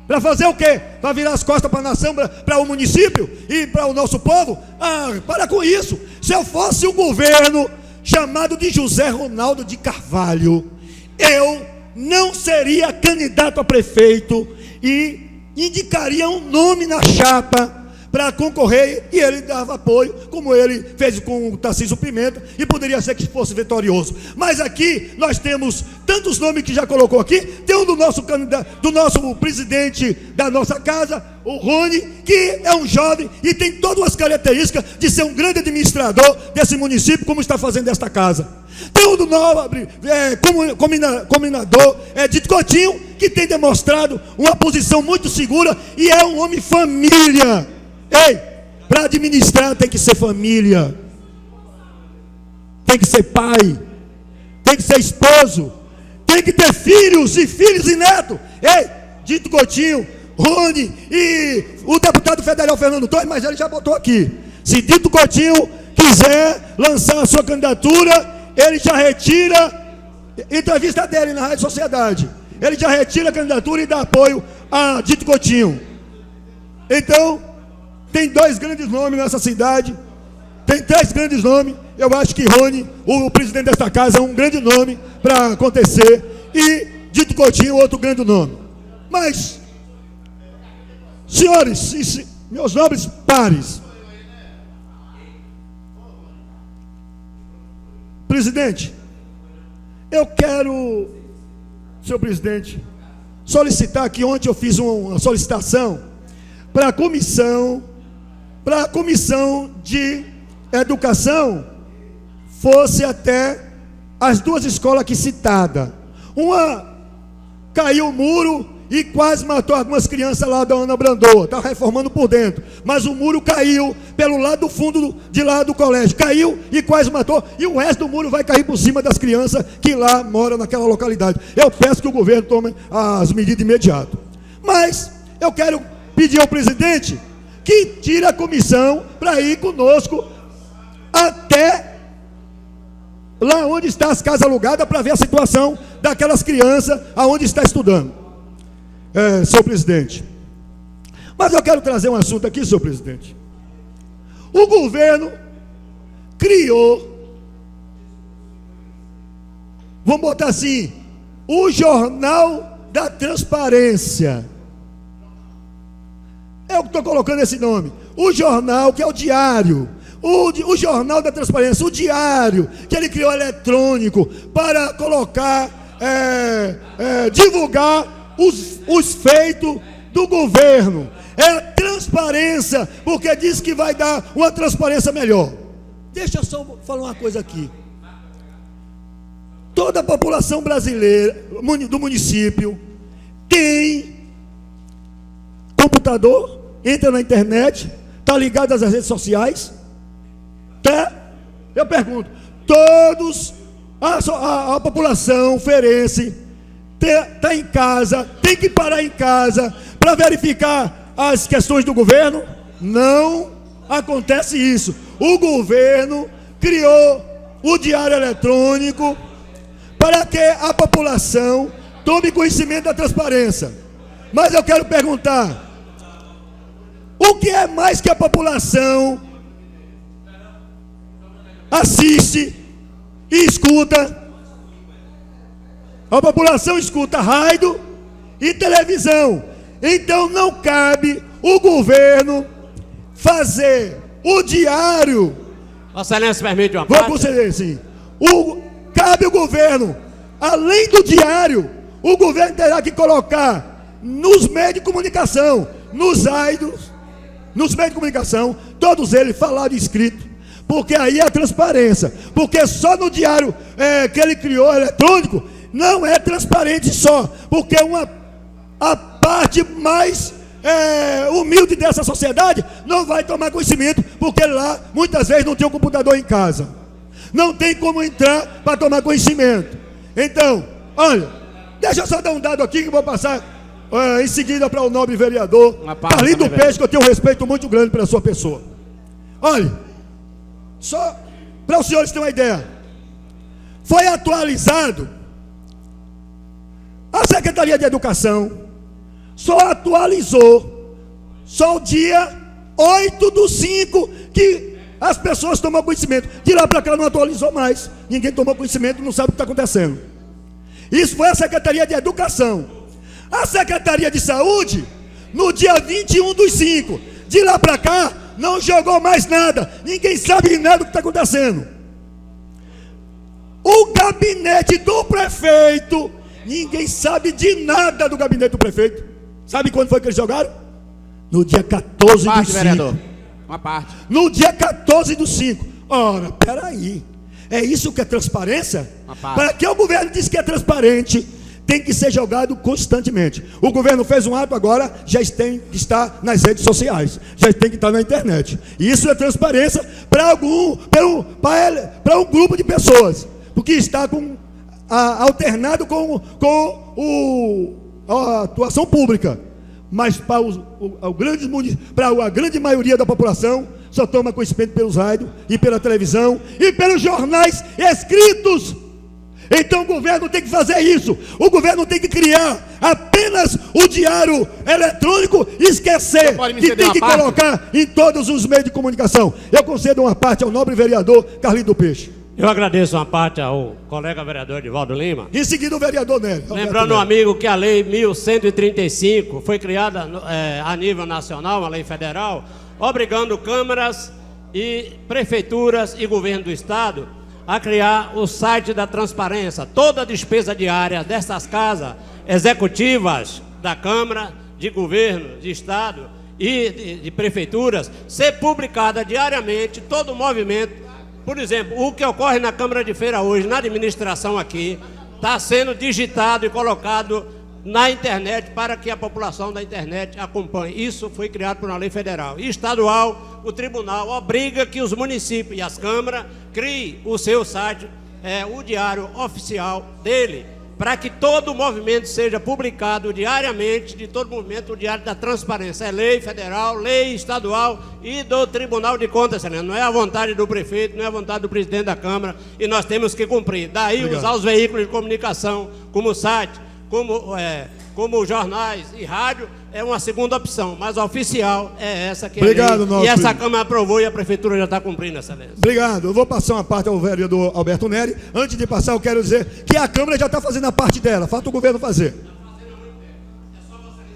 Para fazer o quê? Para virar as costas para a nação, para o município e para o nosso povo? Ah, para com isso. Se eu fosse o governo chamado de José Ronaldo de Carvalho, eu não seria candidato a prefeito e indicaria um nome na chapa para concorrer, e ele dava apoio, como ele fez com o Tarcísio Pimenta, e poderia ser que fosse vitorioso. Mas aqui nós temos tantos nomes que já colocou aqui. Tem um do nosso candidato, do nosso presidente da nossa casa, o Rony, que é um jovem e tem todas as características de ser um grande administrador desse município, como está fazendo esta casa. Tem um do nobre combinador Dilton Coutinho, que tem demonstrado uma posição muito segura e é um homem família. Ei, para administrar tem que ser família, tem que ser pai, tem que ser esposo, tem que ter filhos e netos. Ei, Dilton Coutinho, Rony e o deputado federal Fernando Torres, mas ele já botou aqui. Se Dilton Coutinho quiser lançar a sua candidatura, ele já retira, entrevista dele na Rádio Sociedade, ele já retira a candidatura e dá apoio a Dilton Coutinho. Então, tem dois grandes nomes nessa cidade, tem três grandes nomes. Eu acho que Rony, o presidente desta casa, é um grande nome para acontecer, e Dilton Coutinho, outro grande nome. Mas, senhores, meus nobres pares, presidente, eu quero, senhor presidente, solicitar que ontem eu fiz uma solicitação para a comissão de educação, fosse até as duas escolas aqui citadas. Uma caiu o muro e quase matou algumas crianças lá da Ana Brandoa, está reformando por dentro, mas o muro caiu pelo lado do fundo de lá do colégio, caiu e quase matou, e o resto do muro vai cair por cima das crianças que lá moram naquela localidade. Eu peço que o governo tome as medidas imediatas, mas eu quero pedir ao presidente que tire a comissão para ir conosco até lá onde está as casas alugadas, para ver a situação daquelas crianças aonde está estudando. Senhor presidente, mas eu quero trazer um assunto aqui, senhor presidente. O governo criou, vamos botar assim, o Jornal da Transparência. Eu estou colocando esse nome. O jornal, que é o diário, o Jornal da Transparência, o diário que ele criou eletrônico para colocar, divulgar os feitos do governo. É transparência, porque diz que vai dar uma transparência melhor. Deixa eu só falar uma coisa aqui. Toda a população brasileira do município tem computador, entra na internet, está ligado às redes sociais, tá? Eu pergunto, todos, a população ferense está em casa, tem que parar em casa para verificar as questões do governo? Não acontece isso. O governo criou o diário eletrônico para que a população tome conhecimento da transparência. Mas eu quero perguntar, o que é mais que a população assiste e escuta? A população escuta rádio e televisão. Então não cabe o governo fazer o diário.
Vossa Excelência permite uma
parte?
Vou
conceder, sim. Cabe o governo, além do diário, o governo terá que colocar nos meios de comunicação, nos rádios, nos meios de comunicação, todos eles falaram escrito, porque aí é a transparência. Porque só no diário que ele criou eletrônico não é transparente só, porque a parte mais humilde dessa sociedade não vai tomar conhecimento, porque lá muitas vezes não tem um computador em casa, não tem como entrar para tomar conhecimento. Então, olha, deixa eu só dar um dado aqui que eu vou passar em seguida para o nobre vereador Carlinho Peixe, que eu tenho um respeito muito grande pela sua pessoa. Olha, só para os senhores terem uma ideia, foi atualizado, a Secretaria de Educação só atualizou só o dia 8/5 que as pessoas tomam conhecimento. De lá para cá não atualizou mais, ninguém tomou conhecimento, não sabe o que está acontecendo. Isso foi a Secretaria de Educação. A Secretaria de Saúde, no dia 21/5, de lá para cá não jogou mais nada, ninguém sabe nada do que está acontecendo. O gabinete do prefeito, ninguém sabe de nada do gabinete do prefeito. Sabe quando foi que eles jogaram? No dia 14/5.
Vereador. Uma parte.
No dia 14/5. Ora, peraí. É isso que é transparência? Para que o governo diz que é transparente, tem que ser jogado constantemente. O governo fez um ato agora, já tem que estar nas redes sociais, já tem que estar na internet. E isso é transparência para um grupo de pessoas, porque está alternado com a atuação pública. Mas para a grande maioria da população, só toma conhecimento pelos rádios e pela televisão e pelos jornais escritos. Então o governo tem que fazer isso. O governo tem que criar apenas o diário eletrônico e esquecer que tem que colocar em todos os meios de comunicação. Eu concedo uma parte ao nobre vereador Carlinho Peixe.
Eu agradeço uma parte ao colega vereador Edivaldo Lima.
Em seguida o vereador Nélio.
Lembrando ao amigo que a lei 1135 foi criada a nível nacional, uma lei federal, obrigando câmaras e prefeituras e governo do estado a criar o site da transparência. Toda a despesa diária dessas casas executivas da Câmara, de Governo, de Estado e de prefeituras, ser publicada diariamente, todo o movimento. Por exemplo, o que ocorre na Câmara de Feira hoje, na administração aqui, está sendo digitado e colocado na internet para que a população da internet acompanhe. Isso foi criado por uma lei federal. E estadual, o tribunal obriga que os municípios e as câmaras criem o seu site, o diário oficial dele, para que todo o movimento seja publicado diariamente, de todo movimento, o diário da transparência. É lei federal, lei estadual e do Tribunal de Contas, Excelência. Não é a vontade do prefeito, não é a vontade do presidente da Câmara, e nós temos que cumprir. Daí usar os veículos de comunicação, como o site, como jornais e rádio, é uma segunda opção, mas a oficial é essa que e essa Câmara aprovou e a Prefeitura já está cumprindo, Excelência.
Obrigado. Eu vou passar uma parte ao vereador Alberto Neri. Antes de passar, eu quero dizer que a Câmara já está fazendo a parte dela, falta o governo fazer.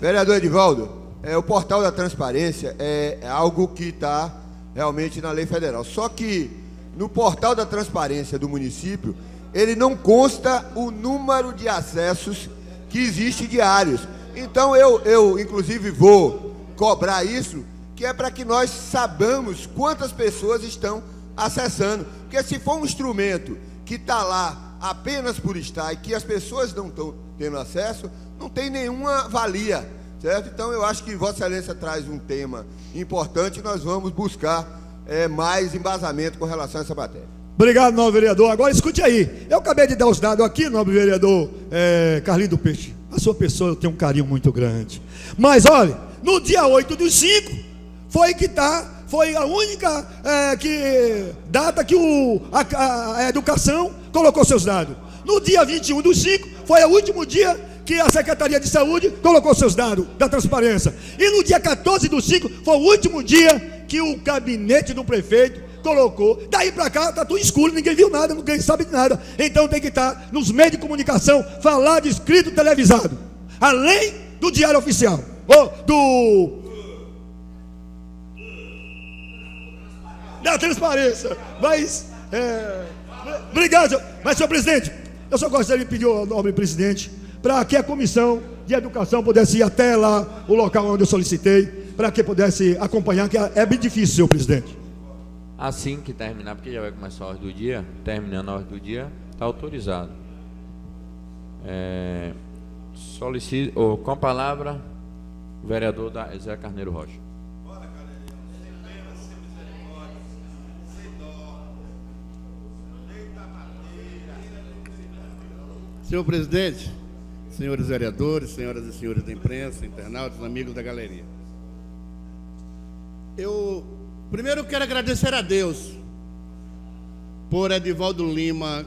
Vereador Edivaldo, o portal da transparência é algo que está realmente na lei federal. Só que no portal da transparência do município, ele não consta o número de acessos que existe diários. Então eu inclusive vou cobrar isso, que é para que nós saibamos quantas pessoas estão acessando. Porque se for um instrumento que está lá apenas por estar e que as pessoas não estão tendo acesso, não tem nenhuma valia, certo? Então eu acho que Vossa Excelência traz um tema importante e nós vamos buscar mais embasamento com relação a essa matéria.
Obrigado, nobre vereador. Agora escute aí. Eu acabei de dar os dados aqui, nobre vereador Carlinhos do Peixe. A sua pessoa eu tenho um carinho muito grande. Mas olha, no dia 8/5 foi a única data que a educação colocou seus dados. No dia 21/5 foi o último dia que a Secretaria de Saúde colocou seus dados da transparência. E no dia 14/5 foi o último dia que o gabinete do prefeito colocou. Daí pra cá tá tudo escuro, ninguém viu nada, ninguém sabe de nada. Então tem que estar nos meios de comunicação, falar de escrito televisado, além do diário oficial, da transparência. Mas obrigado. Mas, senhor presidente, eu só gostaria de pedir ao nobre presidente para que a comissão de educação pudesse ir até lá, o local onde eu solicitei, para que pudesse acompanhar, que é bem difícil, senhor presidente.
Assim que terminar, porque já vai começar a hora do dia, terminando a hora do dia, está autorizado. Solicito, com a palavra, o vereador Zé Carneiro Rocha.
Senhor presidente, senhores vereadores, senhoras e senhores da imprensa, internautas, amigos da galeria. Primeiro eu quero agradecer a Deus por Edivaldo Lima,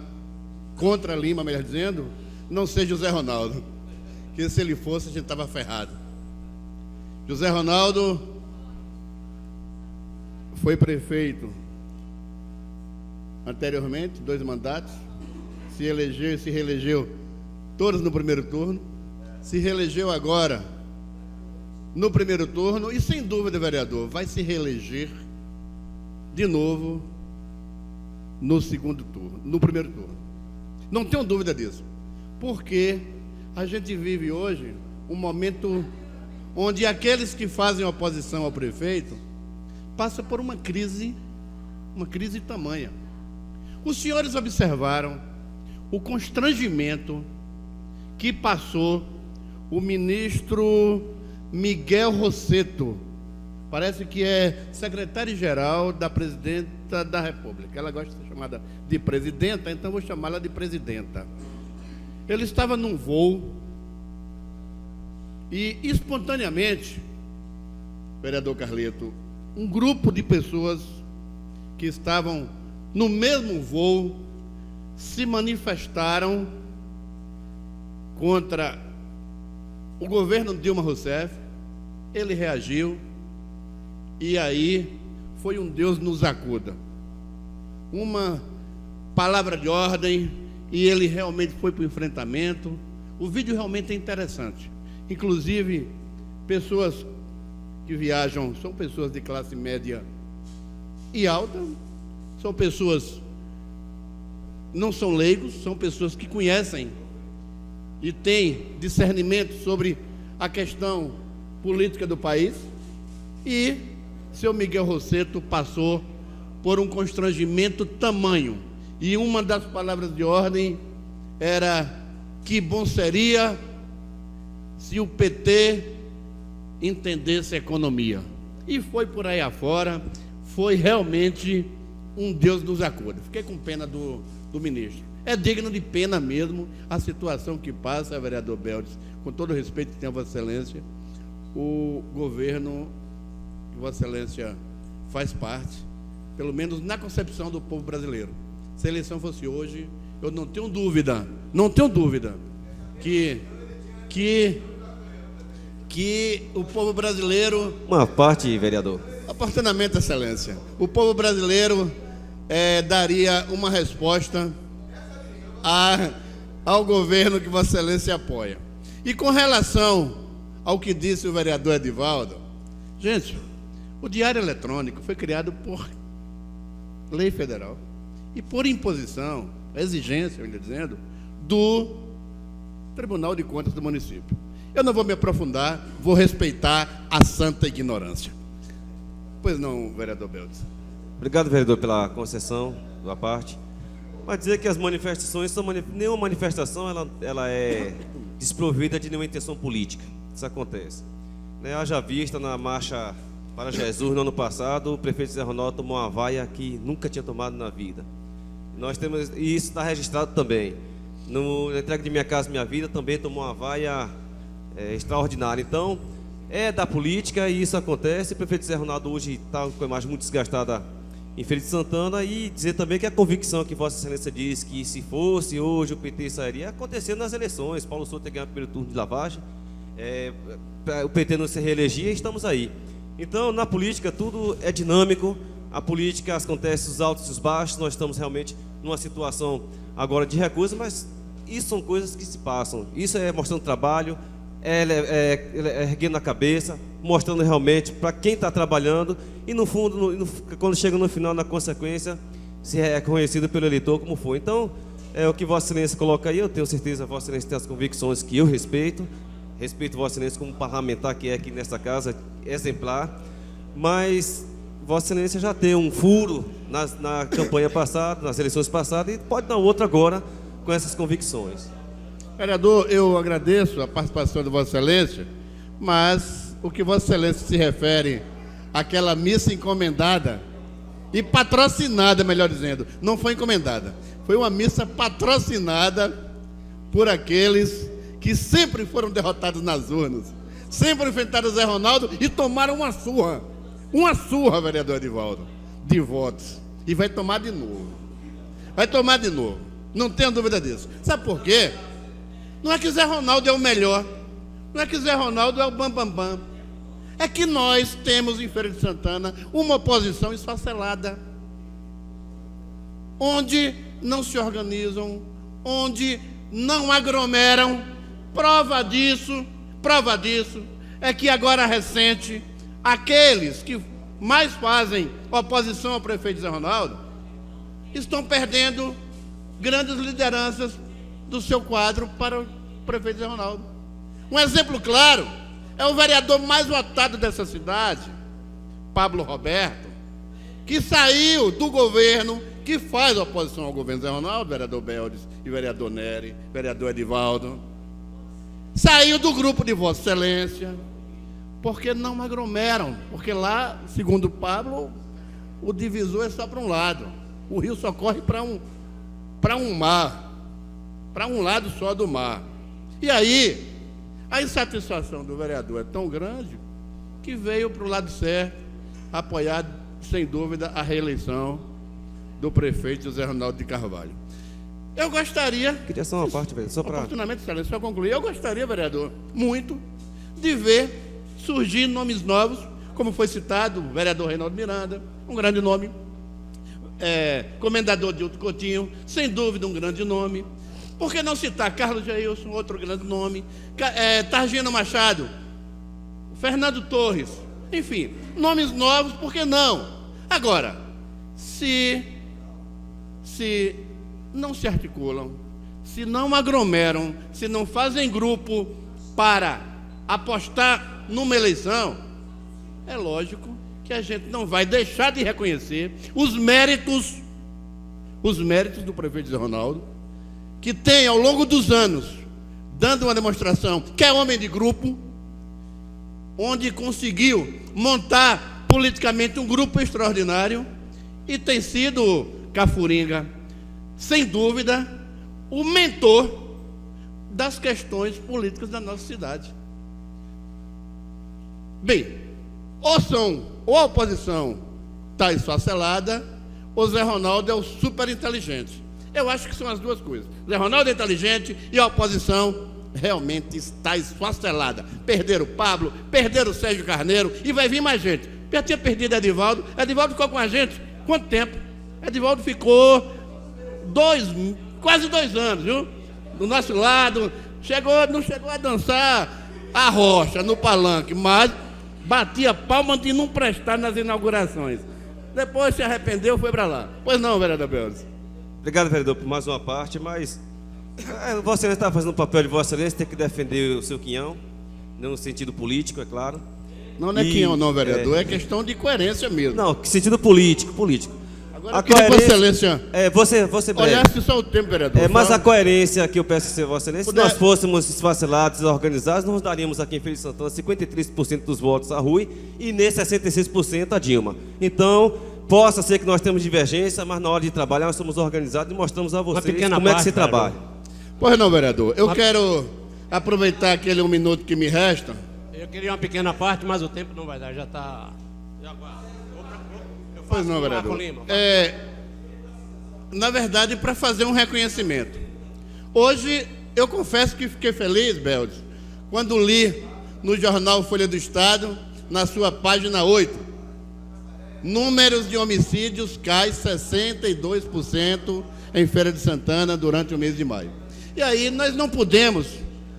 contra Lima, melhor dizendo, não ser José Ronaldo, que se ele fosse a gente estava ferrado. José Ronaldo foi prefeito anteriormente, 2 mandatos, se elegeu e se reelegeu todos no primeiro turno, se reelegeu agora no primeiro turno e, sem dúvida, vereador, vai se reeleger de novo no segundo turno, no primeiro turno. Não tenho dúvida disso, porque a gente vive hoje um momento onde aqueles que fazem oposição ao prefeito passam por uma crise tamanha. Os senhores observaram o constrangimento que passou o ministro Miguel Rosseto, parece que é secretário-geral da presidenta da República. Ela gosta de ser chamada de presidenta, então vou chamá-la de presidenta. Ele estava num voo e, espontaneamente, vereador Carleto, um grupo de pessoas que estavam no mesmo voo se manifestaram contra o governo Dilma Rousseff. Ele reagiu. E aí foi um Deus nos acuda, uma palavra de ordem, e ele realmente foi para o enfrentamento. O vídeo realmente é interessante. Inclusive, pessoas que viajam são pessoas de classe média e alta, são pessoas não são leigos, são pessoas que conhecem e têm discernimento sobre a questão política do país. E seu Miguel Rosseto passou por um constrangimento tamanho. E uma das palavras de ordem era: que bom seria se o PT entendesse a economia. E foi por aí afora, foi realmente um Deus nos acuda. Fiquei com pena do ministro. É digno de pena mesmo a situação que passa, vereador Beldes, com todo o respeito que tem a Vossa Excelência, o governo que Vossa Excelência faz parte, pelo menos na concepção do povo brasileiro. Se a eleição fosse hoje, eu não tenho dúvida que o povo brasileiro...
Uma parte, vereador.
Oportunamente, Excelência. O povo brasileiro daria uma resposta ao governo que Vossa Excelência apoia. E com relação ao que disse o vereador Edivaldo, gente, o Diário Eletrônico foi criado por lei federal e por imposição, exigência, eu ia dizendo, do Tribunal de Contas do município. Eu não vou me aprofundar, vou respeitar a santa ignorância. Pois não, vereador Beldes.
Obrigado, vereador, pela concessão da parte. Mas dizer que as manifestações nenhuma manifestação ela é desprovida de nenhuma intenção política. Isso acontece. Haja vista na marcha para Jesus no ano passado, o prefeito Zé Ronaldo tomou uma vaia que nunca tinha tomado na vida. E isso está registrado também. Na entrega de Minha Casa Minha Vida também tomou uma vaia extraordinária. Então, é da política e isso acontece. O prefeito Zé Ronaldo hoje está com a imagem muito desgastada em Feira de Santana, e dizer também que a convicção que Vossa Excelência diz que se fosse hoje o PT sairia, acontecendo nas eleições. Paulo Souto ganhou o primeiro turno de lavagem, o PT não se reelegia e estamos aí. Então, na política tudo é dinâmico, a política acontece os altos e os baixos. Nós estamos realmente numa situação agora de recusa, mas isso são coisas que se passam. Isso é mostrando trabalho, erguendo a cabeça, mostrando realmente para quem está trabalhando, e no fundo, quando chega no final, na consequência, se é reconhecido pelo eleitor como foi. Então, é o que Vossa Excelência coloca aí. Eu tenho certeza que Vossa Excelência tem as convicções que eu respeito Vossa Excelência como parlamentar que é aqui nesta casa, exemplar, mas Vossa Excelência já tem um furo na campanha passada, nas eleições passadas, e pode dar outro agora com essas convicções.
Vereador, eu agradeço a participação de Vossa Excelência, mas o que Vossa Excelência se refere àquela missa encomendada e patrocinada, melhor dizendo, não foi encomendada, foi uma missa patrocinada por aqueles que sempre foram derrotados nas urnas, sempre enfrentaram o Zé Ronaldo e tomaram uma surra, vereador Edivaldo, de votos, e vai tomar de novo, não tenho dúvida disso. Sabe por quê? Não é que Zé Ronaldo é o melhor, não é que Zé Ronaldo é o bambambam, é que nós temos em Feira de Santana uma oposição esfacelada, onde não se organizam, onde não aglomeram. Prova disso é que agora recente, aqueles que mais fazem oposição ao prefeito Zé Ronaldo estão perdendo grandes lideranças do seu quadro para o prefeito Zé Ronaldo. Um exemplo claro é o vereador mais votado dessa cidade, Pablo Roberto, que saiu do governo que faz oposição ao governo Zé Ronaldo, vereador Beldes e vereador Nery, vereador Edivaldo, saiu do grupo de Vossa Excelência, porque não aglomeram, porque lá, segundo Pablo, o divisor é só para um lado, o rio só corre para um mar, para um lado só do mar. E aí, a insatisfação do vereador é tão grande que veio para o lado certo, apoiar, sem dúvida, a reeleição do prefeito José Ronaldo de Carvalho. Eu gostaria... Queria só uma parte, velho, só para... Oportunamente, excelência, só concluir. Eu gostaria, vereador, muito, de ver surgir nomes novos, como foi citado o vereador Reinaldo Miranda, um grande nome, comendador Dilto Coutinho, sem dúvida um grande nome. Por que não citar Carlos Jailson, outro grande nome, Targino Machado, Fernando Torres, enfim, nomes novos, por que não? Agora, se não se articulam, se não aglomeram, se não fazem grupo para apostar numa eleição, é lógico que a gente não vai deixar de reconhecer os méritos do prefeito Zé Ronaldo, que tem, ao longo dos anos, dando uma demonstração que é homem de grupo, onde conseguiu montar politicamente um grupo extraordinário e tem sido, Cafuringa, sem dúvida, o mentor das questões políticas da nossa cidade. Bem, ou a oposição está esfacelada, ou Zé Ronaldo é o super inteligente. Eu acho que são as duas coisas. Zé Ronaldo é inteligente e a oposição realmente está esfacelada. Perderam o Pablo, perderam o Sérgio Carneiro e vai vir mais gente. Já tinha perdido Edivaldo. Edivaldo ficou com a gente quanto tempo? Edivaldo ficou quase 2 anos, viu? Do nosso lado. Não chegou a dançar a rocha no palanque, mas batia palma de não prestar nas inaugurações. Depois se arrependeu, foi para lá. Pois não, vereador Beldes.
Obrigado, vereador, por mais uma parte, mas Vossa Excelência está fazendo o papel de Vossa Excelência, tem que defender o seu quinhão, no sentido político, é claro.
Não é quinhão não, vereador, é questão de coerência mesmo.
Não, que sentido político.
Agora eu queria, Vossa Excelência,
você breve.
Olhasse só o tempo, vereador.
Mas a coerência que eu peço a Vossa Excelência, se nós fôssemos esfacelados, desorganizados, nós daríamos aqui em Feira de Santana 53% dos votos a Rui e nesse 66% a Dilma. Então, possa ser que nós temos divergência, mas na hora de trabalhar nós somos organizados e mostramos a vocês como é que se trabalha.
Pois não, vereador. Eu quero aproveitar aquele 1 minuto que me resta.
Eu queria uma pequena parte, mas o tempo não vai dar, já está...
Pois não, vereador. Na verdade, para fazer um reconhecimento. Hoje, eu confesso que fiquei feliz, Beldes, quando li no jornal Folha do Estado, na sua página 8, números de homicídios caem 62% em Feira de Santana durante o mês de maio. E aí nós não podemos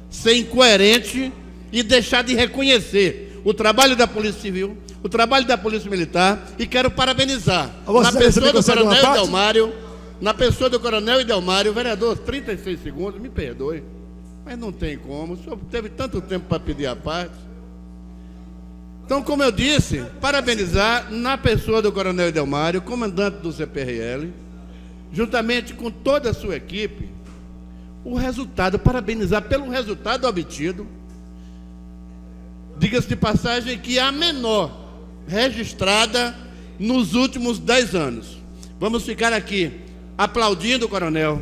ser incoerentes e deixar de reconhecer o trabalho da Polícia Civil, o trabalho da Polícia Militar, e quero parabenizar na pessoa do Coronel Idelmário, vereador, 36 segundos, me perdoe, mas não tem como, o senhor teve tanto tempo para pedir a parte. Então, como eu disse, parabenizar na pessoa do Coronel Idelmário, comandante do CPRL, juntamente com toda a sua equipe, o resultado, parabenizar pelo resultado obtido. Diga-se de passagem que a menor registrada nos últimos 10 anos. Vamos ficar aqui aplaudindo o coronel,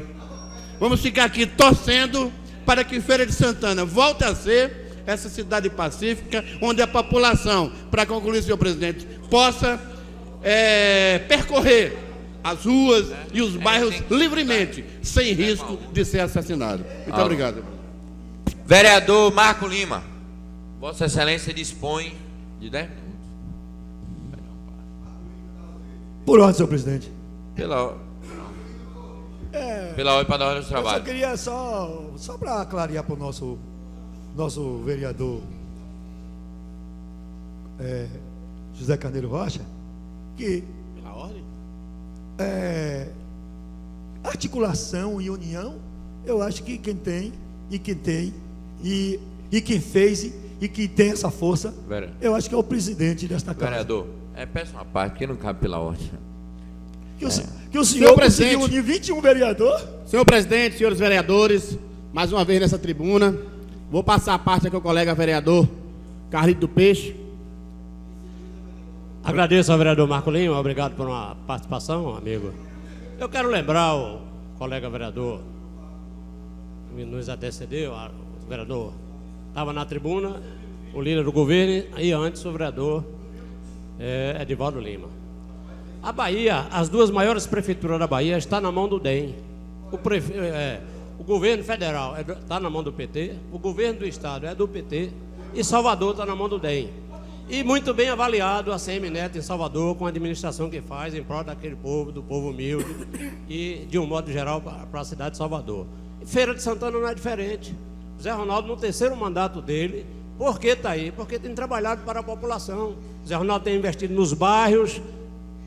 vamos ficar aqui torcendo para que Feira de Santana volte a ser essa cidade pacífica, onde a população, para concluir, senhor presidente, possa percorrer as ruas e os bairros livremente, sem risco de ser assassinado. Muito obrigado.
Vereador Marco Lima, Vossa Excelência dispõe de 10 minutos.
Por ordem, senhor presidente.
Pela ordem para a hora do trabalho.
Eu só queria só para clarear para o nosso vereador José Carneiro Rocha, que
pela ordem?
Articulação e união, eu acho que quem tem e quem fez e que tem essa força, eu acho que é o presidente desta casa.
Vereador, peça uma parte que não cabe pela ordem.
Que o senhor conseguiu unir 21 vereadores?
Senhor presidente, senhores vereadores, mais uma vez nessa tribuna, vou passar a parte aqui ao colega vereador Carlito do Peixe.
Agradeço ao vereador Marco Lima, obrigado por uma participação, amigo. Eu quero lembrar o colega vereador que nos antecedeu, o vereador estava na tribuna, o líder do governo, e antes o vereador Edivaldo Lima. A Bahia, as duas maiores prefeituras da Bahia estão na mão do DEM. O governo federal está na mão do PT, o governo do estado é do PT e Salvador está na mão do DEM. E muito bem avaliado a CM Neto em Salvador, com a administração que faz em prol daquele povo, do povo humilde e, de um modo geral, para a cidade de Salvador. Feira de Santana não é diferente. Zé Ronaldo, no 3º mandato dele, por que está aí? Porque tem trabalhado para a população. Zé Ronaldo tem investido nos bairros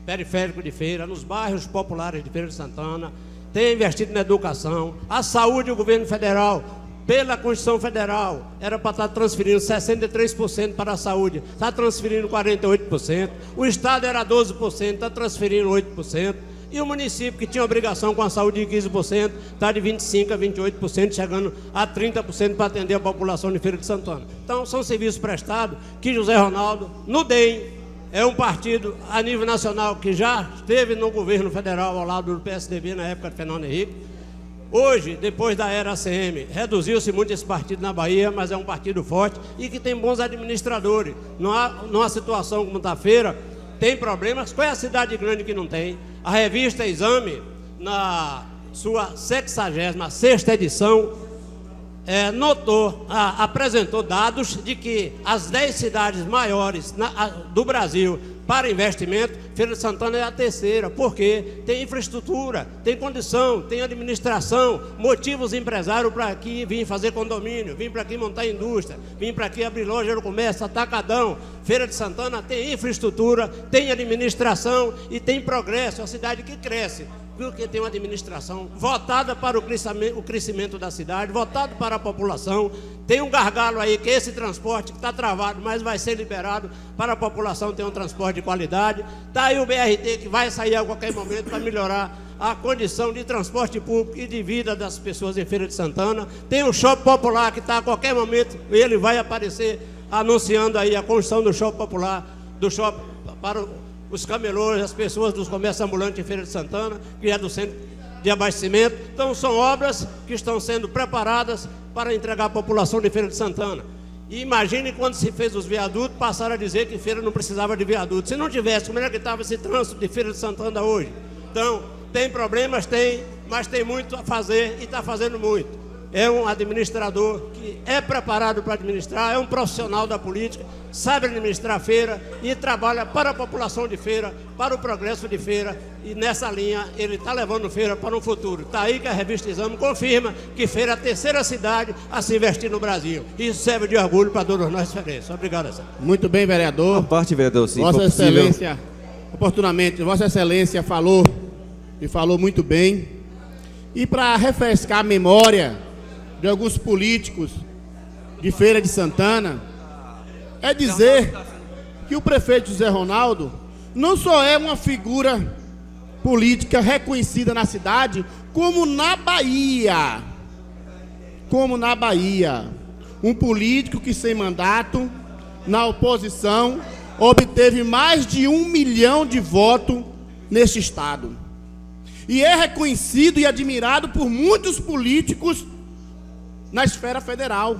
periféricos de Feira, nos bairros populares de Feira de Santana, tem investido na educação, a saúde, o governo federal, pela Constituição Federal, era para estar transferindo 63% para a saúde, está transferindo 48%, o Estado era 12%, está transferindo 8%, e o município, que tinha obrigação com a saúde de 15%, está de 25% a 28%, chegando a 30% para atender a população de Feira de Santana. Então, são serviços prestados que José Ronaldo, no DEM, é um partido a nível nacional que já esteve no governo federal ao lado do PSDB na época de Fernando Henrique. Hoje, depois da era ACM, reduziu-se muito esse partido na Bahia, mas é um partido forte e que tem bons administradores. Numa situação como está a Feira, tem problemas. Qual é a cidade grande que não tem? A revista Exame, na sua 66ª edição, apresentou dados de que as 10 cidades maiores do Brasil para investimento, Feira de Santana é a terceira, porque tem infraestrutura, tem condição, tem administração, motivos empresários para aqui vir fazer condomínio, vir para aqui montar indústria, vir para aqui abrir loja de comércio, atacadão. Feira de Santana tem infraestrutura, tem administração e tem progresso, é uma cidade que cresce, porque tem uma administração votada para o crescimento da cidade, votada para a população. Tem um gargalo aí, que é esse transporte que está travado, mas vai ser liberado para a população ter um transporte de qualidade. Está aí o BRT, que vai sair a qualquer momento para melhorar a condição de transporte público e de vida das pessoas em Feira de Santana. Tem o Shopping Popular, que está a qualquer momento, ele vai aparecer anunciando aí a construção do Shopping Popular, do shopping para os camelôs, as pessoas dos comércios ambulantes em Feira de Santana, que é do centro de abastecimento. Então, são obras que estão sendo preparadas para entregar à população de Feira de Santana. E imagine quando se fez os viadutos, passaram a dizer que Feira não precisava de viaduto. Se não tivesse, como é que estava esse trânsito de Feira de Santana hoje? Então, tem problemas, tem, mas tem muito a fazer e está fazendo muito. É um administrador que é preparado para administrar, é um profissional da política, sabe administrar a feira e trabalha para a população de Feira, para o progresso de Feira, e nessa linha ele está levando Feira para um futuro. Está aí que a revista Exame confirma que Feira é a terceira cidade a se investir no Brasil. Isso serve de orgulho para todos nós feirenses. Obrigado, senhor.
Muito bem, vereador.
A parte, vereador, sim.
Vossa Excelência, oportunamente, Vossa Excelência falou, e falou muito bem. E para refrescar a memória de alguns políticos de Feira de Santana, é dizer que o prefeito José Ronaldo não só é uma figura política reconhecida na cidade, como na Bahia. Um político que, sem mandato, na oposição, obteve mais de 1 milhão de votos neste estado. E é reconhecido e admirado por muitos políticos na esfera federal.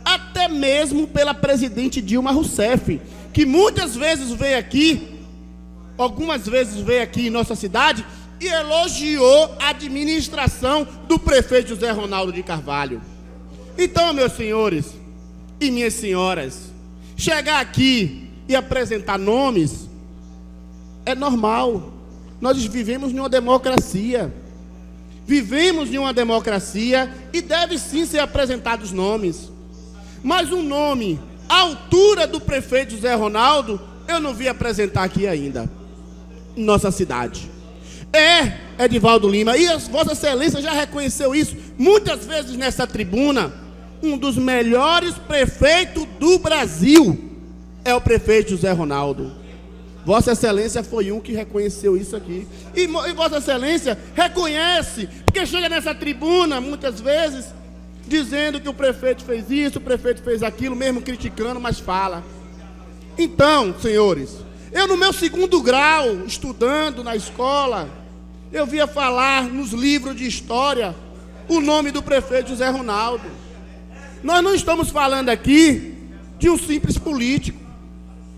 Até mesmo pela presidente Dilma Rousseff, que muitas vezes veio aqui, algumas vezes veio aqui em nossa cidade e elogiou a administração do prefeito José Ronaldo de Carvalho. Então, meus senhores e minhas senhoras, chegar aqui e apresentar nomes é normal. Nós vivemos em uma democracia. E deve sim ser apresentados nomes. Mas um nome à altura do prefeito José Ronaldo, eu não vi apresentar aqui ainda, em nossa cidade. É Edivaldo Lima, e Vossa Excelência já reconheceu isso muitas vezes nessa tribuna. Um dos melhores prefeitos do Brasil é o prefeito José Ronaldo. Vossa Excelência foi um que reconheceu isso aqui. E Vossa Excelência reconhece, porque chega nessa tribuna, muitas vezes, dizendo que o prefeito fez isso, o prefeito fez aquilo, mesmo criticando, mas fala. Então, senhores, eu no meu 2º grau, estudando na escola, eu via falar nos livros de história o nome do prefeito José Ronaldo. Nós não estamos falando aqui de um simples político.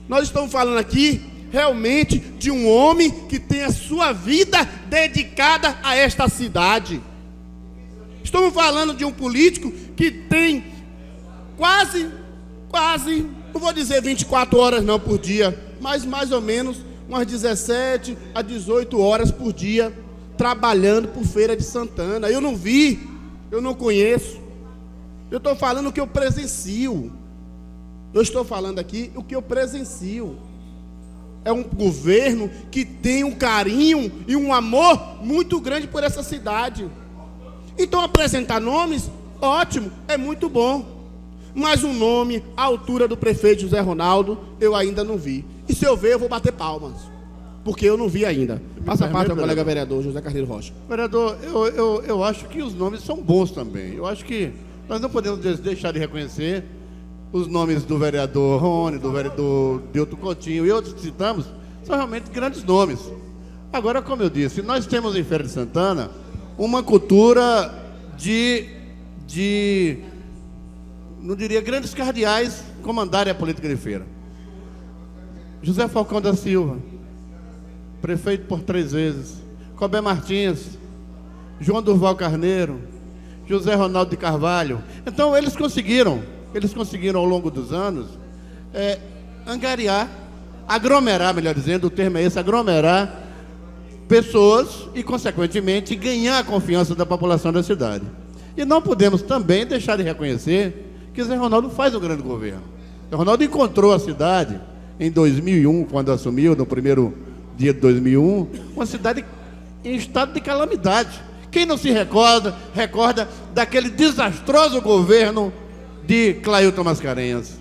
Nós estamos falando aqui realmente de um homem que tem a sua vida dedicada a esta cidade. Estamos falando de um político que tem quase, não vou dizer 24 horas não por dia, mas mais ou menos umas 17 a 18 horas por dia trabalhando por Feira de Santana. Eu não vi, eu não conheço. Eu estou falando o que eu presencio. Eu estou falando aqui o que eu presencio. é um governo que tem um carinho e um amor muito grande por essa cidade. Então, apresentar nomes, ótimo, é muito bom. Mas um nome à altura do prefeito José Ronaldo, eu ainda não vi. E se eu ver, eu vou bater palmas, porque eu não vi ainda. Passa a parte ao colega vereador José Carneiro Rocha.
Vereador, eu acho que os nomes são bons também. Eu acho que nós não podemos deixar de reconhecer os nomes do vereador Rony, do vereador Dilton Coutinho e outros que citamos, são realmente grandes nomes. Agora, como eu disse, nós temos em Feira de Santana uma cultura não diria grandes cardeais comandarem a política de feira. José Falcão da Silva, prefeito por 3 vezes, Cobé Martins, João Durval Carneiro, José Ronaldo de Carvalho. Então eles conseguiram ao longo dos anos angariar, aglomerar, melhor dizendo, o termo é esse, aglomerar pessoas e, consequentemente, ganhar a confiança da população da cidade. E não podemos também deixar de reconhecer que Zé Ronaldo faz um grande governo. Zé Ronaldo encontrou a cidade em 2001, quando assumiu, no primeiro dia de 2001, uma cidade em estado de calamidade. Quem não se recorda daquele desastroso governo de Clailton Mascarenhas?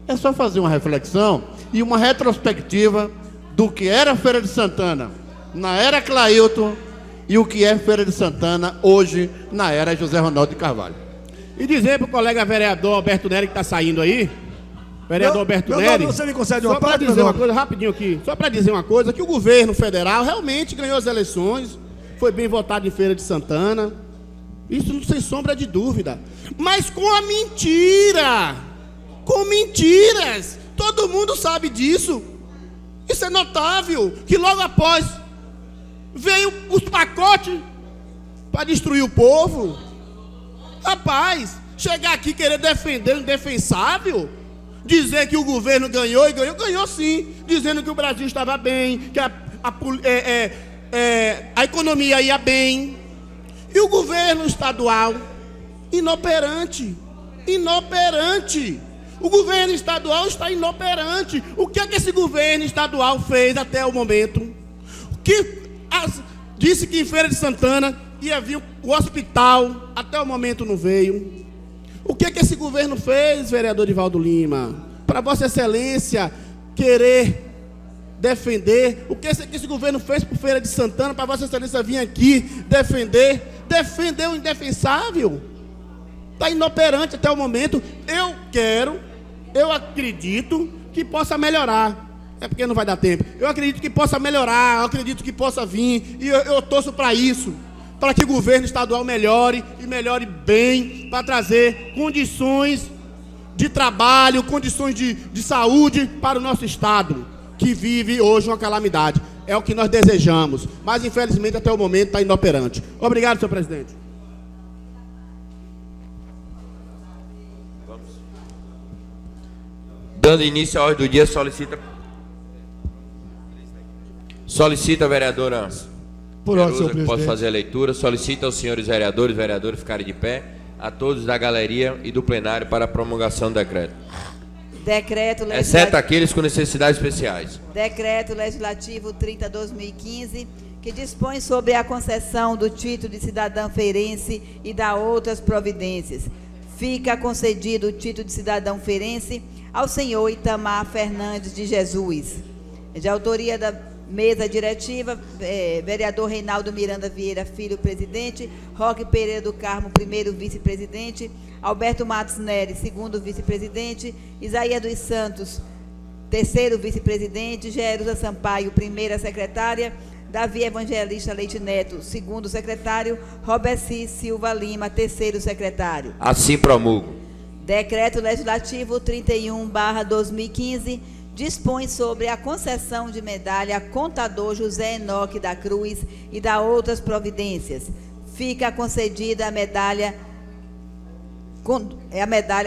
É só fazer uma reflexão e uma retrospectiva do que era a Feira de Santana na era Clailton e o que é Feira de Santana hoje na era José Ronaldo de Carvalho.
E dizer para o colega vereador Alberto Nery que está saindo aí, vereador Alberto Nery,
você me concede uma
só para
parte,
dizer uma coisa, rapidinho aqui, só para dizer uma coisa, que o governo federal realmente ganhou as eleições, foi bem votado em Feira de Santana, isso não sem sombra de dúvida, mas com a mentira, com mentiras, todo mundo sabe disso. Isso é notável, que logo após veio os pacotes para destruir o povo. Rapaz, chegar aqui querer defender o indefensável, dizer que o governo ganhou e ganhou sim, dizendo que o Brasil estava bem, que a economia ia bem, e o governo estadual inoperante. O governo estadual está inoperante. O que é que esse governo estadual fez até o momento? Disse que em Feira de Santana ia vir o hospital, até o momento não veio. O que é que esse governo fez, vereador Divaldo Lima? Para Vossa Excelência querer defender, o que esse governo fez por Feira de Santana, para Vossa Excelência vir aqui defender o indefensável? Está inoperante até o momento. Eu acredito que possa melhorar. É porque não vai dar tempo. Eu acredito que possa melhorar, eu acredito que possa vir, e eu torço para isso, para que o governo estadual melhore, e melhore bem, para trazer condições de trabalho, condições de saúde para o nosso estado, que vive hoje uma calamidade. É o que nós desejamos, mas infelizmente até o momento está inoperante. Obrigado, senhor presidente.
Dando início à ordem do dia, solicita a vereadora
Por ordem, senhor
que
presidente.
possa fazer a leitura, solicita aos senhores vereadores ficarem de pé, a todos da galeria e do plenário para a promulgação do decreto.
Decreto legislativo,
Exceto aqueles com necessidades especiais.
Decreto Legislativo 30/2015, que dispõe sobre a concessão do título de cidadão feirense e da outras providências. Fica concedido o título de cidadão feirense ao senhor Itamar Fernandes de Jesus. De autoria da mesa diretiva, vereador Reinaldo Miranda Vieira Filho, presidente, Roque Pereira do Carmo, primeiro vice-presidente, Alberto Matos Nery, segundo vice-presidente, Isaías dos Santos, terceiro vice-presidente, Jerusa Sampaio, primeira secretária, Davi Evangelista Leite Neto, segundo secretário, Roberci Silva Lima, terceiro secretário.
Assim promulgo.
Decreto Legislativo 31/2015 dispõe sobre a concessão de medalha a contador José Enoque da Cruz e da outras providências. Fica concedida a medalha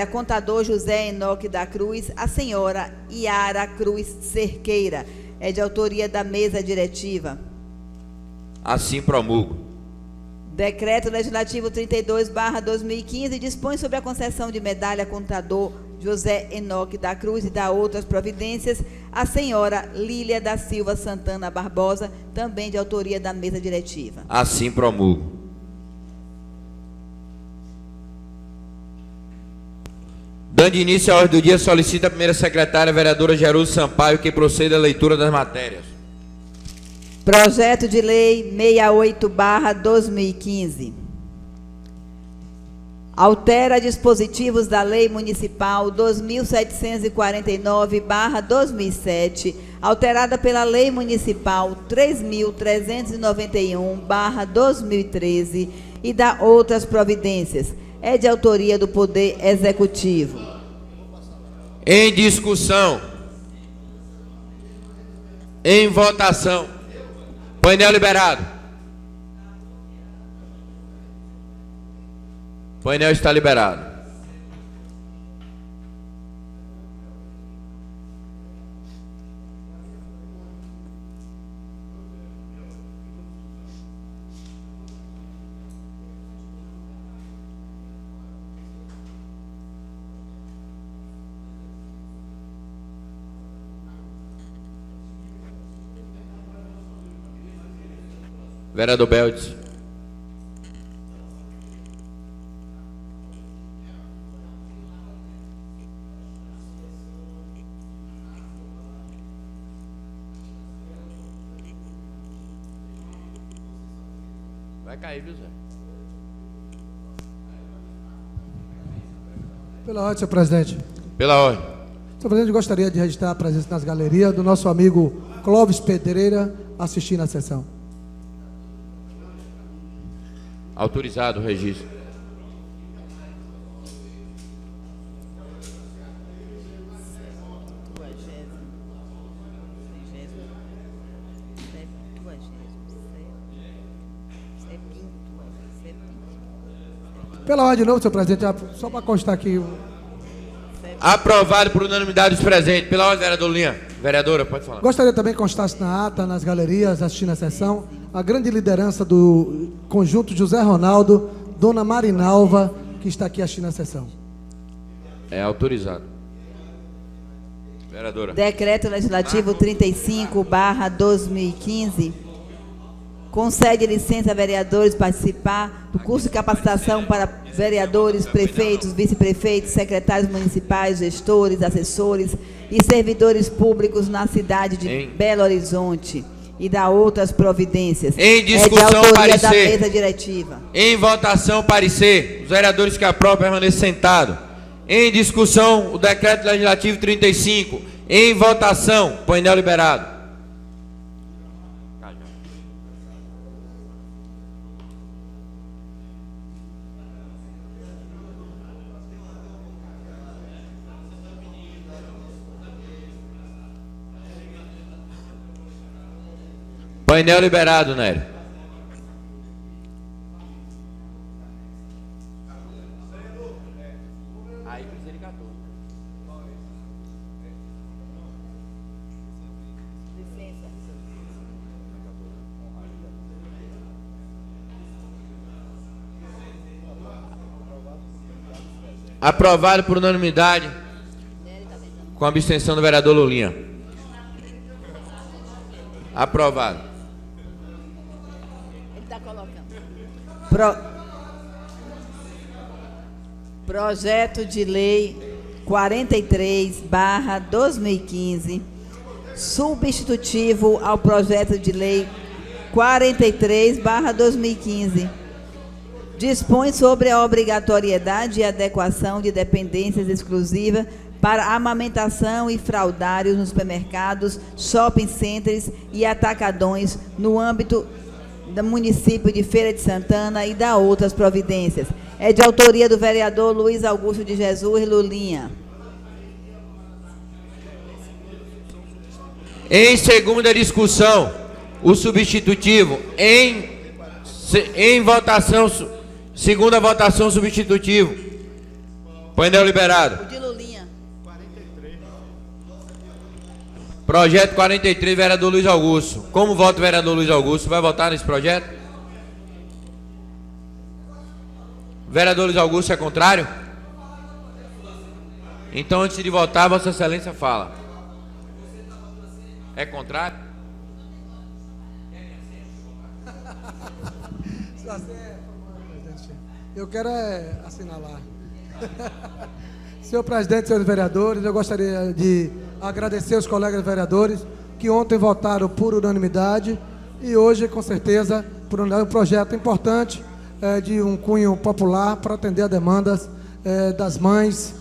contador José Enoque da Cruz à senhora Iara Cruz Cerqueira. É de autoria da mesa diretiva.
Assim promulgo.
Decreto Legislativo 32/2015 dispõe sobre a concessão de medalha contador José Enoque da Cruz e da outras providências, a senhora Lília da Silva Santana Barbosa, também de autoria da mesa diretiva.
Assim promulgo. Dando início à ordem do dia, solicita a primeira secretária, a vereadora Gerudo Sampaio, que proceda à leitura das matérias.
Projeto de Lei 68/2015. Altera dispositivos da Lei Municipal 2749/2007, alterada pela Lei Municipal 3391/2013 e da outras providências. É de autoria do Poder Executivo.
Em discussão. Em votação. Painel liberado. Painel está liberado. Vereador Beldes. Vai cair, viu, Zé?
Pela ordem, senhor presidente.
Pela ordem.
Senhor presidente, gostaria de registrar a presença nas galerias do nosso amigo Clóvis Pedreira, assistindo à sessão.
Autorizado o registro.
Pela ordem de novo, senhor presidente, só para constar aqui.
Aprovado por unanimidade dos presentes. Pela ordem, vereador Linha. Vereadora, pode falar.
Gostaria também que constasse na ata, nas galerias, assistindo a sessão, a grande liderança do conjunto José Ronaldo, Dona Marinalva, que está aqui assistindo a sessão.
É autorizado. Vereadora.
Decreto Legislativo 35/2015 concede licença a vereadores participar do curso de capacitação para vereadores, prefeitos, vice-prefeitos, secretários municipais, gestores, assessores e servidores públicos na cidade de Belo Horizonte e da outras providências.
Em discussão,
é de autoria
parecer.
da mesa diretiva.
Em votação, parecer. Os vereadores que aprovam permaneçam sentados. Em discussão, o decreto legislativo 35. Em votação, painel liberado. Painel liberado, Nério. Aprovado por unanimidade, com a abstenção do vereador Lulinha. Aprovado.
Ele está colocando. Projeto de Lei 43/2015, substitutivo ao projeto de Lei 43/2015. Dispõe sobre a obrigatoriedade e adequação de dependências exclusivas para amamentação e fraldários nos supermercados, shopping centers e atacadões no âmbito do município de Feira de Santana e da outras providências. É de autoria do vereador Luiz Augusto de Jesus Lulinha.
Em segunda discussão, o substitutivo em votação, segunda votação substitutivo. Painel liberado.
O de Lulinha.
Projeto 43, vereador Luiz Augusto. Como vota o vereador Luiz Augusto? Vai votar nesse projeto? Vereador Luiz Augusto é contrário? Então, antes de votar, Vossa Excelência fala. É contrário?
Eu quero assinalar. Senhor presidente, senhores vereadores, eu gostaria de agradecer aos colegas vereadores que ontem votaram por unanimidade e hoje, com certeza, por um projeto importante de um cunho popular para atender a demandas das mães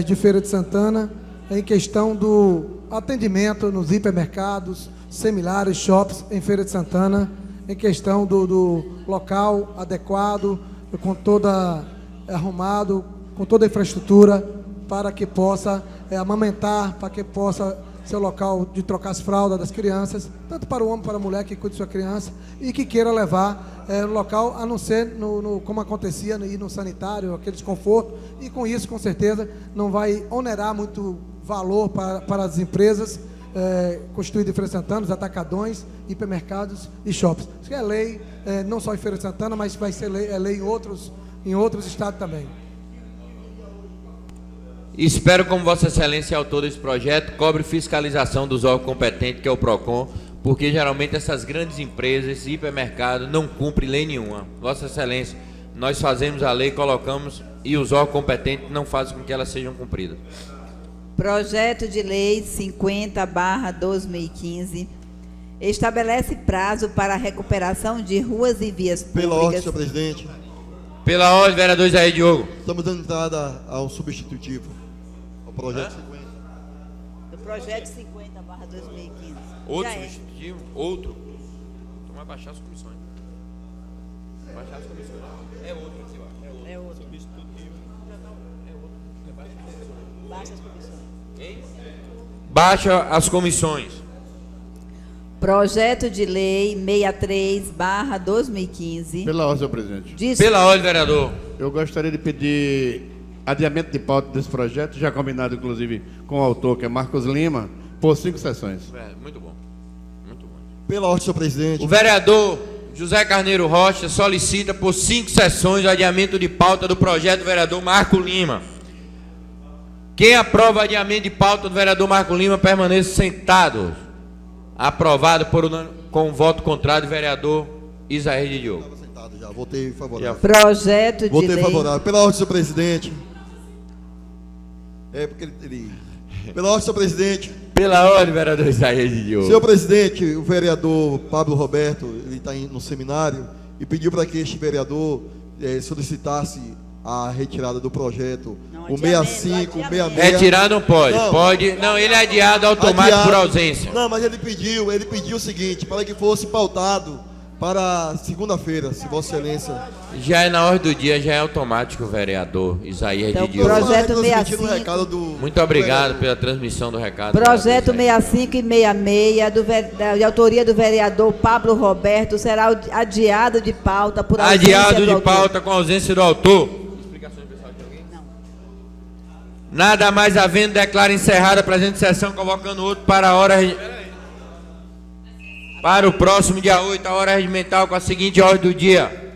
de Feira de Santana em questão do atendimento nos hipermercados, semilares, shops em Feira de Santana, em questão do local adequado, com toda arrumado, com toda a infraestrutura para que possa amamentar, para que possa ser o local de trocar as fraldas das crianças, tanto para o homem, para a mulher que cuide de sua criança e que queira levar no local, a não ser como acontecia no sanitário, aquele desconforto, e com isso, com certeza, não vai onerar muito valor para as empresas constituídas em Feira de Santana, os atacadões, hipermercados e shoppings. Isso que é lei, não só em Feira de Santana, mas vai ser lei em outros estados também.
Espero, como Vossa Excelência é autor desse projeto, cobre fiscalização dos órgãos competentes, que é o PROCON, porque geralmente essas grandes empresas, esses hipermercados, não cumprem lei nenhuma. Vossa Excelência, nós fazemos a lei, colocamos, e os órgãos competentes não fazem com que elas sejam cumpridas.
Projeto de Lei 50/2015 estabelece prazo para a recuperação de ruas e vias públicas.
Pela ordem, senhor presidente.
Pela ordem, vereador Isaías Diogo.
Estamos dando entrada ao substitutivo, ao projeto 50.
Do projeto 50/2015.
Outro substitutivo? Outro? Então vai baixar as comissões. Baixar as comissões. É outro aqui, ó. É outro. Substitutivo. É outro. Baixa as comissões. Hein? Baixa as comissões.
Projeto de Lei 63/2015.
Pela ordem, senhor presidente.
Pela ordem, vereador.
Eu gostaria de pedir adiamento de pauta desse projeto, já combinado, inclusive, com o autor, que é Marcos Lima, por 5 sessões.
Muito bom. Muito bom.
Pela ordem, senhor presidente.
O vereador José Carneiro Rocha solicita por 5 sessões o adiamento de pauta do projeto do vereador Marco Lima. Quem aprova o adiamento de pauta do vereador Marco Lima permaneça sentado. Aprovado com um voto contrário do vereador Isaías de Diogo.
Estava sentado já, votei favorável.
Projeto de
Votei
lei.
favorável. Pela ordem, senhor presidente. Pela ordem, senhor presidente.
Pela ordem, vereador Isaías de Diogo.
Senhor presidente, o vereador Pablo Roberto, ele está no seminário e pediu para que este vereador solicitasse a retirada do projeto. O 65, o 66.
Retirar não pode. Não, pode. Não, ele é adiado automático por ausência.
Não, mas ele pediu o seguinte, para que fosse pautado para segunda-feira, se Vossa Excelência.
Já é na ordem do dia, já é automático, vereador Isaías
Então,
de Diogo.
projeto 65.
Muito obrigado pela transmissão do recado.
Projeto 65 e 66, de autoria do vereador Pablo Roberto, será adiado de pauta por ausência
Adiado
do
de
autor.
pauta com ausência do autor. Nada mais havendo, declaro encerrada a presente sessão, convocando outro para a hora. Para o próximo dia 8, a hora regimental com a seguinte ordem do dia.